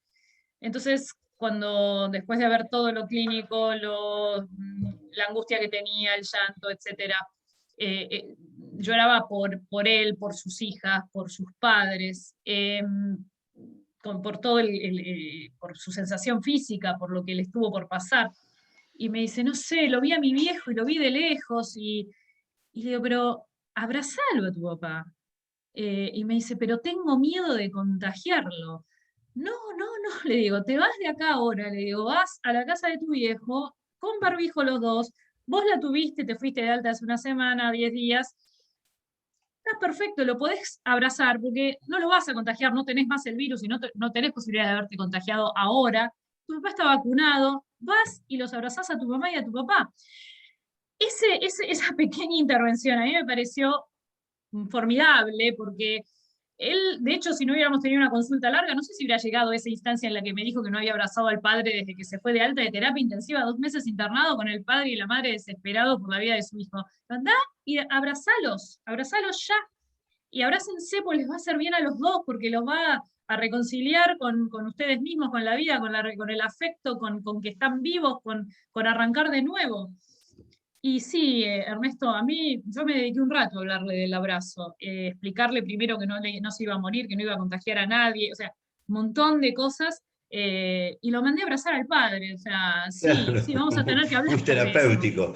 Entonces, cuando después de ver todo lo clínico, la angustia que tenía, el llanto, etcétera, lloraba por él, por sus hijas, por sus padres, por todo por su sensación física, por lo que le estuvo por pasar. Y me dice, no sé, lo vi a mi viejo y lo vi de lejos, y le digo, pero abrazalo a tu papá. Y me dice, pero tengo miedo de contagiarlo. No, le digo, te vas de acá ahora, le digo, vas a la casa de tu viejo, con barbijo los dos, vos la tuviste, te fuiste de alta hace una semana, 10 días, está perfecto, lo podés abrazar, porque no lo vas a contagiar, no tenés más el virus y no tenés posibilidad de haberte contagiado ahora, tu papá está vacunado, vas y los abrazás a tu mamá y a tu papá. Esa pequeña intervención a mí me pareció formidable, porque él, de hecho, si no hubiéramos tenido una consulta larga, no sé si hubiera llegado a esa instancia en la que me dijo que no había abrazado al padre desde que se fue de alta de terapia intensiva, 2 meses internado, con el padre y la madre desesperados por la vida de su hijo. Andá y abrazalos ya. Y abrácense, pues les va a hacer bien a los dos, porque los va a reconciliar con ustedes mismos, con la vida, con el afecto, con que están vivos, con arrancar de nuevo. Y sí, Ernesto, a mí, yo me dediqué un rato a hablarle del abrazo, explicarle primero que no se iba a morir, que no iba a contagiar a nadie, o sea, un montón de cosas, y lo mandé a abrazar al padre, o sea, sí, claro, sí, vamos a tener que hablar. Muy terapéutico.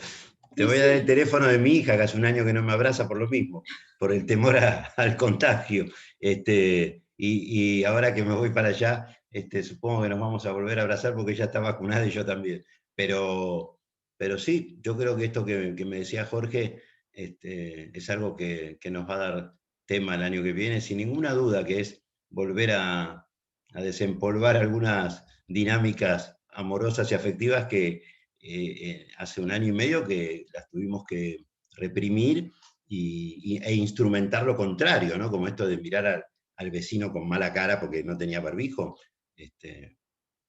Te voy a dar el teléfono de mi hija, que hace un año que no me abraza por lo mismo, por el temor al contagio. Y ahora que me voy para allá, supongo que nos vamos a volver a abrazar porque ella está vacunada y yo también. Pero sí, yo creo que esto que me decía Jorge es algo que nos va a dar tema el año que viene, sin ninguna duda, que es volver a desempolvar algunas dinámicas amorosas y afectivas que hace 1 año y medio que las tuvimos que reprimir e instrumentar lo contrario, ¿no? Como esto de mirar al vecino con mala cara porque no tenía barbijo,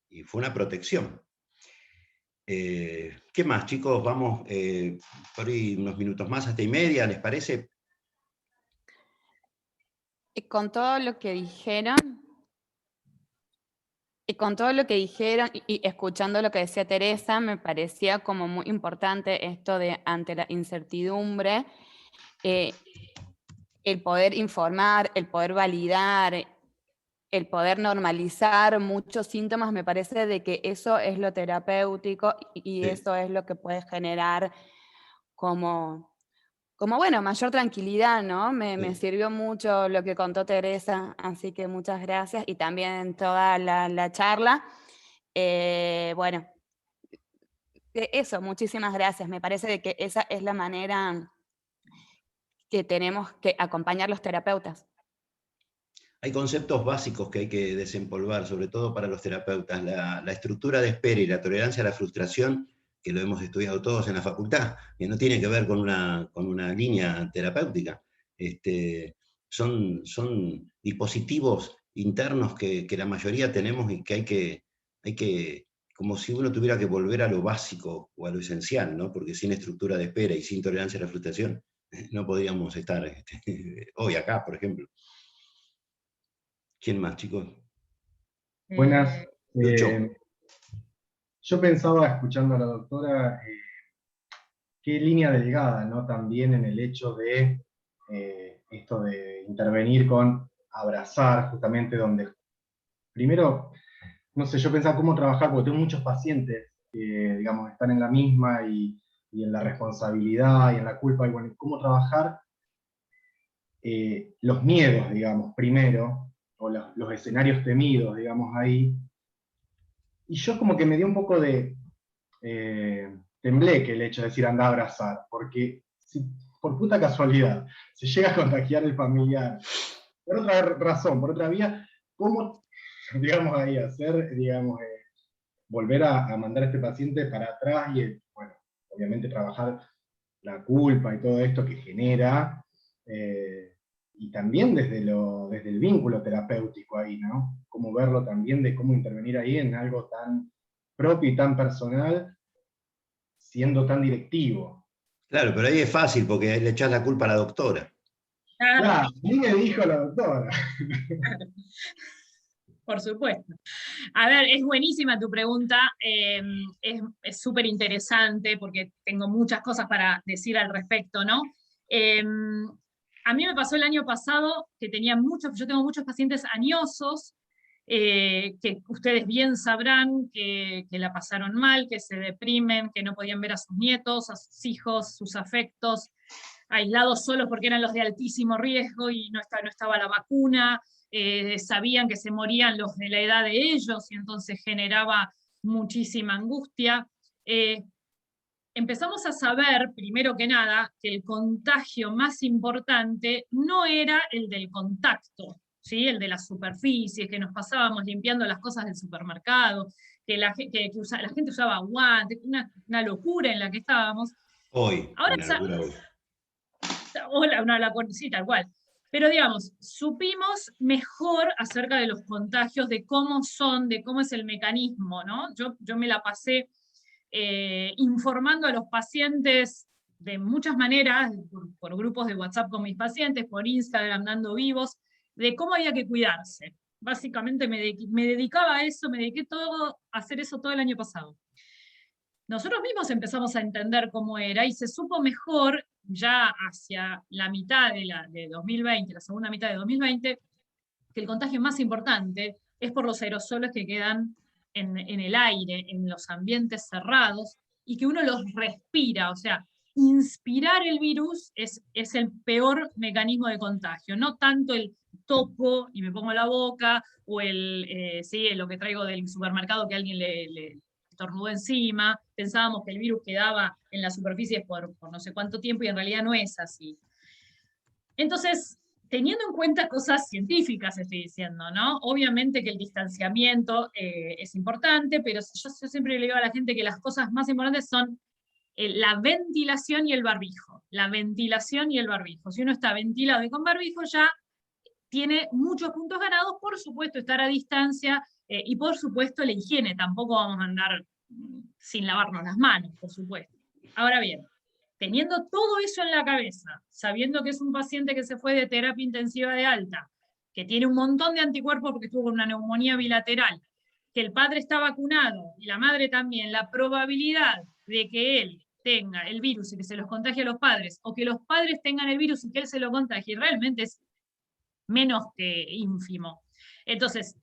y fue una protección. ¿Qué más, chicos? Vamos por ahí unos minutos más, hasta 1:30, ¿les parece? Con todo lo que dijeron, y escuchando lo que decía Teresa, me parecía como muy importante esto de, ante la incertidumbre, el poder informar, el poder validar, el poder normalizar muchos síntomas. Me parece de que eso es lo terapéutico y sí, eso es lo que puede generar como bueno, mayor tranquilidad, ¿no? Me sirvió mucho lo que contó Teresa, así que muchas gracias, y también toda la charla. Bueno, eso, muchísimas gracias. Me parece de que esa es la manera que tenemos que acompañar los terapeutas. Hay conceptos básicos que hay que desempolvar, sobre todo para los terapeutas. La estructura de espera y la tolerancia a la frustración, que lo hemos estudiado todos en la facultad, que no tiene que ver con una línea terapéutica. Son dispositivos internos que la mayoría tenemos y que hay que, como si uno tuviera que volver a lo básico o a lo esencial, ¿no? Porque sin estructura de espera y sin tolerancia a la frustración no podríamos estar hoy acá, por ejemplo. ¿Quién más, chicos? Buenas. Lucho. Yo pensaba, escuchando a la doctora, qué línea delgada, ¿no? También en el hecho de esto de intervenir con abrazar, justamente donde, primero, no sé, yo pensaba cómo trabajar, porque tengo muchos pacientes que, digamos, están en la misma y en la responsabilidad y en la culpa, y bueno, cómo trabajar los miedos, digamos, primero, o los escenarios temidos, digamos, ahí. Y yo como que me dio un poco de tembleque el hecho de decir anda a abrazar, porque si por puta casualidad se llega a contagiar el familiar, por otra razón, por otra vía, ¿cómo, digamos, ahí hacer, digamos, volver a mandar a este paciente para atrás y, bueno, obviamente trabajar la culpa y todo esto que genera, y también desde el vínculo terapéutico ahí, ¿no? Cómo verlo también, de cómo intervenir ahí en algo tan propio y tan personal, siendo tan directivo. Claro, pero ahí es fácil, porque ahí le echás la culpa a la doctora. Claro, ni me dijo la doctora. Por supuesto. A ver, es buenísima tu pregunta, es súper interesante porque tengo muchas cosas para decir al respecto, ¿no? A mí me pasó el año pasado que yo tengo muchos pacientes añosos, que ustedes bien sabrán que la pasaron mal, que se deprimen, que no podían ver a sus nietos, a sus hijos, sus afectos, aislados solos porque eran los de altísimo riesgo y no estaba la vacuna. Sabían que se morían los de la edad de ellos y entonces generaba muchísima angustia. Empezamos a saber, primero que nada, que el contagio más importante no era el del contacto, ¿sí? El de las superficies, que nos pasábamos limpiando las cosas del supermercado, que la gente usaba guantes, una locura en la que estábamos. Hoy, ahora una locura hoy. Sí, tal cual. Pero digamos, supimos mejor acerca de los contagios, de cómo son, de cómo es el mecanismo, ¿no? Yo me la pasé informando a los pacientes de muchas maneras, por grupos de WhatsApp con mis pacientes, por Instagram dando vivos, de cómo había que cuidarse. Básicamente me dedicaba a eso, me dediqué a hacer eso todo el año pasado. Nosotros mismos empezamos a entender cómo era y se supo mejor ya hacia la mitad de 2020, la segunda mitad de 2020, que el contagio más importante es por los aerosoles que quedan en el aire, en los ambientes cerrados, y que uno los respira, o sea, inspirar el virus es el peor mecanismo de contagio, no tanto el toco y me pongo la boca, o lo que traigo del supermercado que alguien le estornudó encima, pensábamos que el virus quedaba en las superficies por no sé cuánto tiempo y en realidad no es así. Entonces, teniendo en cuenta cosas científicas, estoy diciendo, ¿no? Obviamente que el distanciamiento es importante, pero yo siempre le digo a la gente que las cosas más importantes son la ventilación y el barbijo. La ventilación y el barbijo. Si uno está ventilado y con barbijo ya tiene muchos puntos ganados, por supuesto estar a distancia y por supuesto la higiene. Tampoco vamos a andar sin lavarnos las manos, por supuesto. Ahora bien, teniendo todo eso en la cabeza, sabiendo que es un paciente que se fue de terapia intensiva de alta, que tiene un montón de anticuerpos porque estuvo con una neumonía bilateral, que el padre está vacunado y la madre también, la probabilidad de que él tenga el virus y que se los contagie a los padres, o que los padres tengan el virus y que él se lo contagie, realmente es menos que ínfimo. Entonces,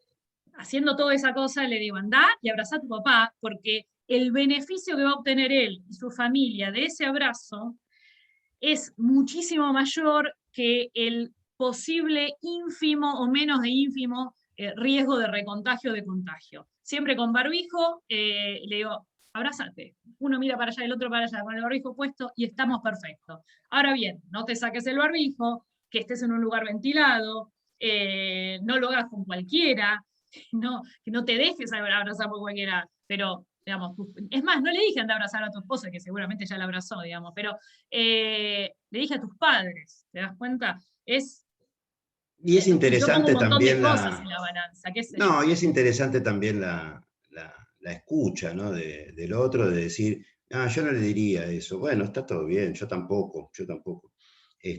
haciendo toda esa cosa, le digo, andá y abrazá a tu papá, porque el beneficio que va a obtener él y su familia de ese abrazo es muchísimo mayor que el posible ínfimo o menos de ínfimo riesgo de recontagio o de contagio. Siempre con barbijo, le digo, abrázate. Uno mira para allá, el otro para allá, con el barbijo puesto y estamos perfectos. Ahora bien, no te saques el barbijo, que estés en un lugar ventilado, no lo hagas con cualquiera, que no te dejes abrazar por cualquiera, pero digamos, es más, no le dije anda a abrazar a tu esposa, que seguramente ya la abrazó, digamos, pero le dije a tus padres, ¿te das cuenta? Y es interesante también y es interesante también la escucha, ¿no? del otro, de decir, yo no le diría eso, bueno, está todo bien, yo tampoco.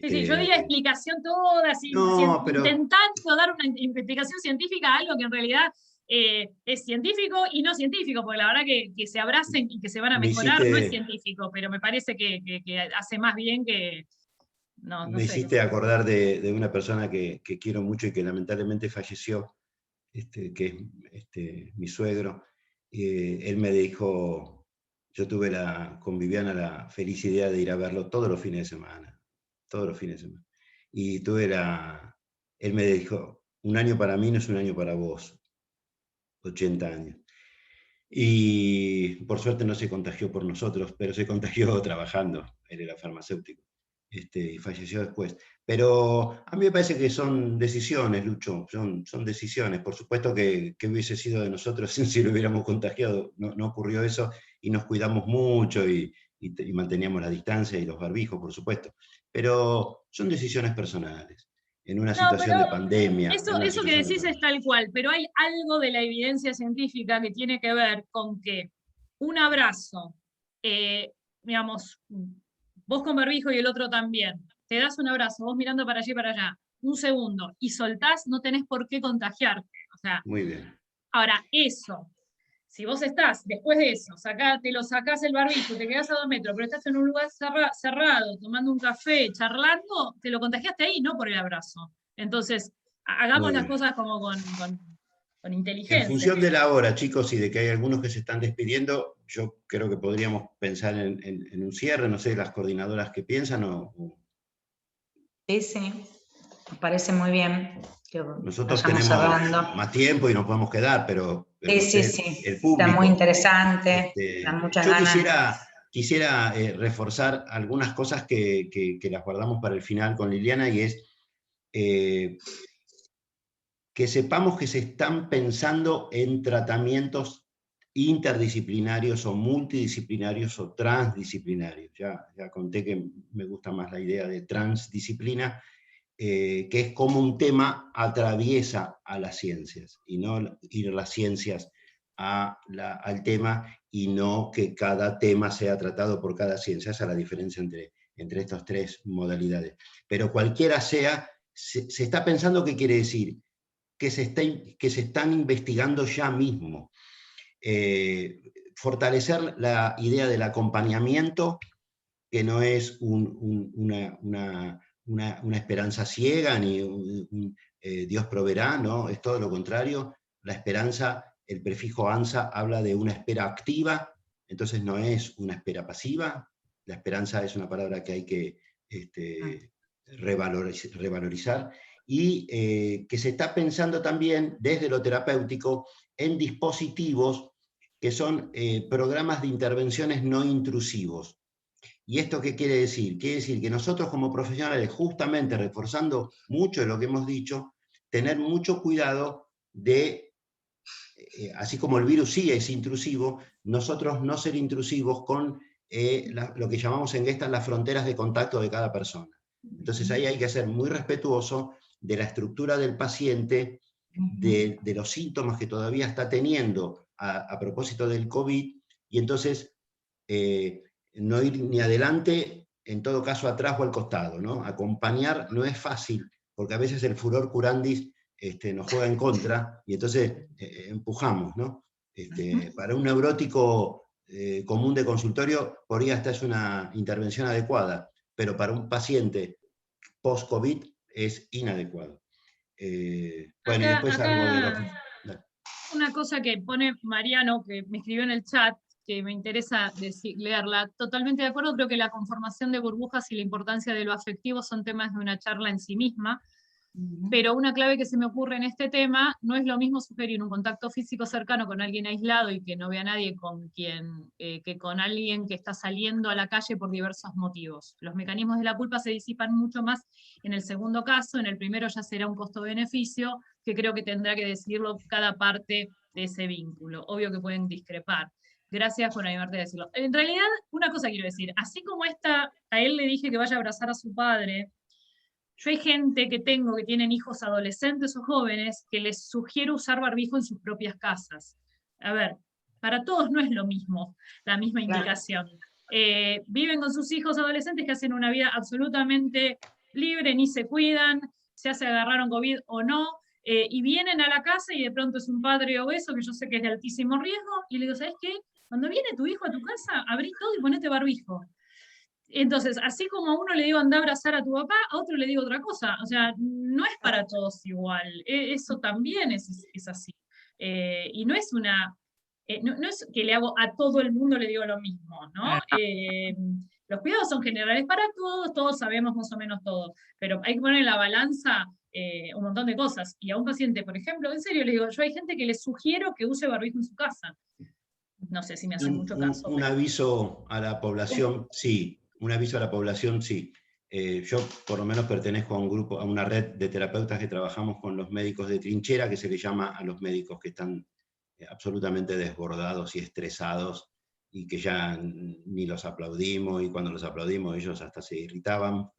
Sí, yo di la explicación toda, intentando dar una explicación científica a algo que en realidad es científico y no científico, porque la verdad que se abracen y que se van a mejorar no es científico, pero me parece que hace más bien que... Me hiciste acordar de una persona que quiero mucho y que lamentablemente falleció, que es mi suegro. Él me dijo, yo tuve con Viviana la feliz idea de ir a verlo todos los fines de semana. Y él me dijo, un año para mí no es un año para vos, 80 años. Y por suerte no se contagió por nosotros, pero se contagió trabajando, él era farmacéutico, y falleció después. Pero a mí me parece que son decisiones, Lucho, son decisiones. Por supuesto que hubiese sido de nosotros si lo hubiéramos contagiado, no ocurrió eso, y nos cuidamos mucho, y manteníamos la distancia y los barbijos, por supuesto. Pero son decisiones personales, en una situación de pandemia. Eso que decís es tal cual, pero hay algo de la evidencia científica que tiene que ver con que un abrazo, digamos, vos con barbijo y el otro también, te das un abrazo, vos mirando para allí y para allá, un segundo, y soltás, no tenés por qué contagiarte. O sea, muy bien. Ahora, eso, si vos estás, después de eso, te lo sacás el barbijo, te quedás a 2 metros, pero estás en un lugar cerrado, tomando un café, charlando, te lo contagiaste ahí, no por el abrazo. Entonces, hagamos las cosas como con inteligencia. En función de la hora, chicos, y de que hay algunos que se están despidiendo, yo creo que podríamos pensar en un cierre, no sé, las coordinadoras que piensan Sí, me parece muy bien. Nosotros tenemos más tiempo y nos podemos quedar, pero sí. El público. Está muy interesante, da muchas ganas. Quisiera reforzar algunas cosas que las guardamos para el final con Liliana, y es que sepamos que se están pensando en tratamientos interdisciplinarios o multidisciplinarios o transdisciplinarios. Ya conté que me gusta más la idea de transdisciplina, que es como un tema atraviesa a las ciencias, y no ir las ciencias al tema, y no que cada tema sea tratado por cada ciencia. Esa es la diferencia entre estas tres modalidades. Pero cualquiera sea, se está pensando, ¿qué quiere decir? Que se están investigando ya mismo. Fortalecer la idea del acompañamiento, que no es una esperanza ciega, ni Dios proveerá, ¿no? Es todo lo contrario. La esperanza, el prefijo ansa habla de una espera activa, entonces no es una espera pasiva. La esperanza es una palabra que hay que revalorizar, y que se está pensando también desde lo terapéutico en dispositivos que son programas de intervenciones no intrusivos. ¿Y esto qué quiere decir? Quiere decir que nosotros como profesionales, justamente reforzando mucho de lo que hemos dicho, tener mucho cuidado de, así como el virus sí es intrusivo, nosotros no ser intrusivos con lo que llamamos en Gestalt las fronteras de contacto de cada persona. Entonces ahí hay que ser muy respetuoso de la estructura del paciente, de los síntomas que todavía está teniendo a propósito del COVID, y entonces no ir ni adelante, en todo caso atrás o al costado, ¿no? Acompañar no es fácil, porque a veces el furor curandis nos juega en contra, y entonces empujamos, ¿no? Para un neurótico común de consultorio, por ahí hasta es una intervención adecuada, pero para un paciente post-COVID es inadecuado. Bueno, y después algo de lo que... Una cosa que pone Mariano, que me escribió en el chat, que me interesa leerla, totalmente de acuerdo. Creo que la conformación de burbujas y la importancia de lo afectivo son temas de una charla en sí misma, pero una clave que se me ocurre en este tema: no es lo mismo sugerir un contacto físico cercano con alguien aislado y que no vea a nadie que con alguien que está saliendo a la calle por diversos motivos. Los mecanismos de la culpa se disipan mucho más en el segundo caso. En el primero ya será un costo-beneficio que creo que tendrá que decidirlo cada parte de ese vínculo. Obvio que pueden discrepar. Gracias por animarte a decirlo. En realidad, una cosa quiero decir: así como a él le dije que vaya a abrazar a su padre, yo hay gente que tienen hijos adolescentes o jóvenes, que les sugiero usar barbijo en sus propias casas. A ver, para todos no es lo mismo, la misma indicación. Viven con sus hijos adolescentes que hacen una vida absolutamente libre, ni se cuidan, ya se agarraron COVID o no, y vienen a la casa y de pronto es un padre obeso que yo sé que es de altísimo riesgo, y le digo, ¿sabes qué? Cuando viene tu hijo a tu casa, abrí todo y ponete barbijo. Entonces, así como a uno le digo anda a abrazar a tu papá, a otro le digo otra cosa. O sea, no es para todos igual. Eso también es así. Y no es no es que le hago a todo el mundo le digo lo mismo, ¿no? Los cuidados son generales para todos sabemos más o menos todo, pero hay que poner en la balanza un montón de cosas. Y a un paciente, por ejemplo, en serio le digo, yo hay gente que le sugiero que use barbijo en su casa. No sé si me hacen mucho caso. Un aviso a la población, sí. Un aviso a la población, sí. Yo por lo menos pertenezco a un grupo, a una red de terapeutas que trabajamos con los médicos de trinchera, que se les llama a los médicos que están absolutamente desbordados y estresados y que ya ni los aplaudimos, y cuando los aplaudimos ellos hasta se irritaban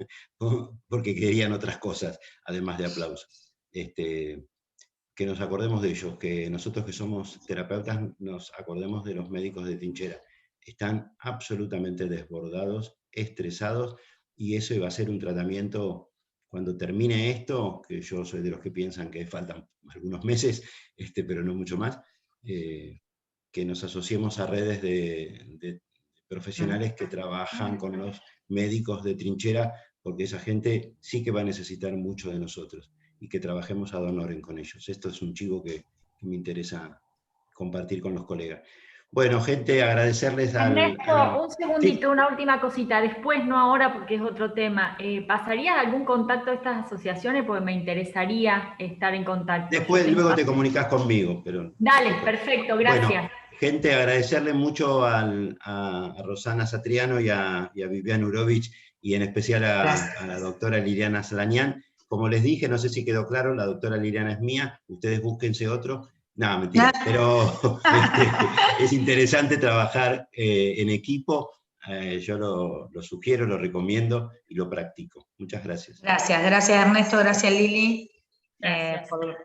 porque querían otras cosas, además de aplausos. Que nos acordemos de ellos, que nosotros que somos terapeutas nos acordemos de los médicos de trinchera. Están absolutamente desbordados, estresados, y eso iba a ser un tratamiento, cuando termine esto, que yo soy de los que piensan que faltan algunos meses, pero no mucho más, que nos asociemos a redes de profesionales que trabajan con los médicos de trinchera, porque esa gente sí que va a necesitar mucho de nosotros, y que trabajemos ad honorem con ellos. Esto es un chivo que me interesa compartir con los colegas. Bueno, gente, agradecerles Ernesto, un segundito, sí. Una última cosita, después, no ahora porque es otro tema. ¿Pasarías algún contacto a estas asociaciones? Porque me interesaría estar en contacto. Después, luego te comunicas conmigo. Pero... Dale, perfecto, gracias. Bueno, gente, agradecerle mucho a Rosana Satriano y a Vivian Urovich, y en especial a la doctora Liliana Slanian. Como les dije, no sé si quedó claro, la doctora Liliana es mía, ustedes búsquense otro. No, mentira, pero es interesante trabajar en equipo. Yo lo sugiero, lo recomiendo y lo practico. Muchas gracias. Gracias Ernesto, gracias Lili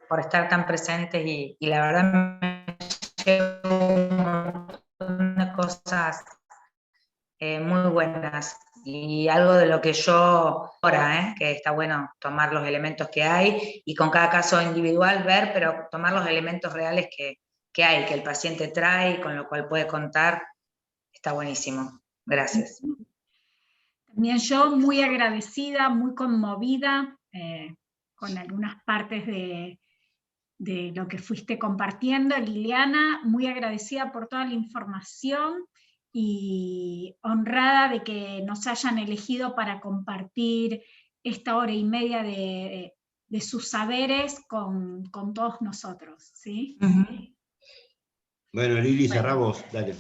por estar tan presentes, y la verdad me llevo un montón de cosas muy buenas. Y algo de lo que yo ahora, que está bueno tomar los elementos que hay y con cada caso individual ver, pero tomar los elementos reales que hay, que el paciente trae y con lo cual puede contar, está buenísimo. Gracias. También yo muy agradecida, muy conmovida con algunas partes de lo que fuiste compartiendo, Liliana, muy agradecida por toda la información, y honrada de que nos hayan elegido para compartir esta hora y media de sus saberes con todos nosotros, ¿sí? Bueno, Lili, cerrá vos, dale.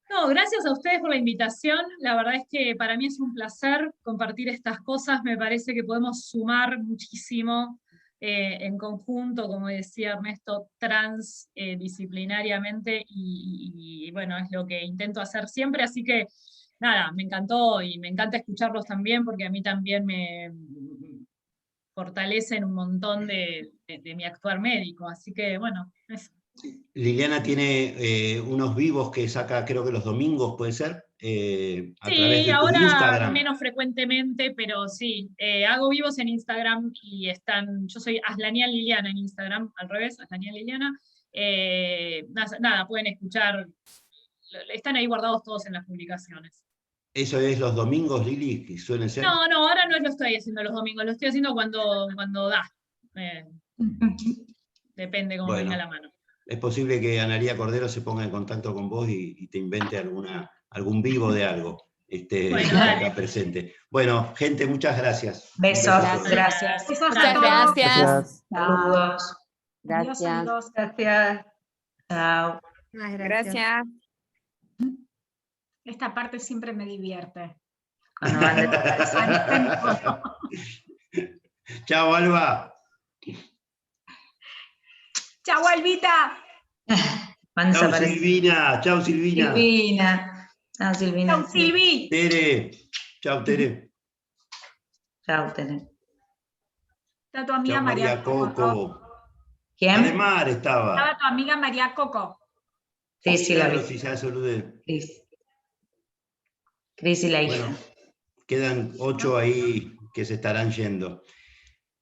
No, gracias a ustedes por la invitación. La verdad es que para mí es un placer compartir estas cosas. Me parece que podemos sumar muchísimo en conjunto, como decía Ernesto, transdisciplinariamente, y bueno, es lo que intento hacer siempre, así que nada, me encantó y me encanta escucharlos también, porque a mí también me fortalecen un montón de mi actuar médico, así que bueno, eso. Liliana tiene unos vivos que saca, creo que los domingos, ¿puede ser? A través de tu ahora Instagram. Menos frecuentemente, pero sí, hago vivos en Instagram y yo soy Aslanian Liliana en Instagram, al revés, Aslanian Liliana. Nada, pueden escuchar, están ahí guardados todos en las publicaciones. ¿Eso es los domingos, Lili, que suelen ser? No, ahora no lo estoy haciendo los domingos, lo estoy haciendo cuando da. Depende cómo venga la mano. Es posible que Analía Cordero se ponga en contacto con vos y te invente algún vivo de algo. Acá presente. Bueno, gente, muchas gracias. Besos, gracias. Muchas gracias. Saludos. Gracias. Gracias. Chao. Gracias. Esta parte siempre me divierte. Chao, Alba. Chao, Albita. Chao, Silvina. Chao, Silvina. Chao, Silvina. Chao, Silvi. Tere. Chao, Tere. Chao, Tere. Está tu amiga Chao, María Coco. ¿Quién? Además estaba. Estaba tu amiga María Coco. Sí, la vi. Sí, ya saludé. Cris y la hija. Bueno, quedan 8 ahí que se estarán yendo.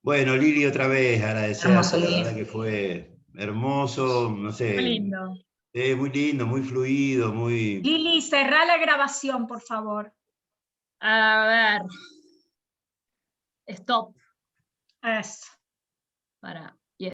Bueno, Lili, otra vez agradecerte, Hermoso, la Lili. verdad que fue hermoso, no sé. Muy lindo. Muy lindo, muy fluido, muy... Lili, cerrá la grabación, por favor. A ver. Stop. Eso. Para.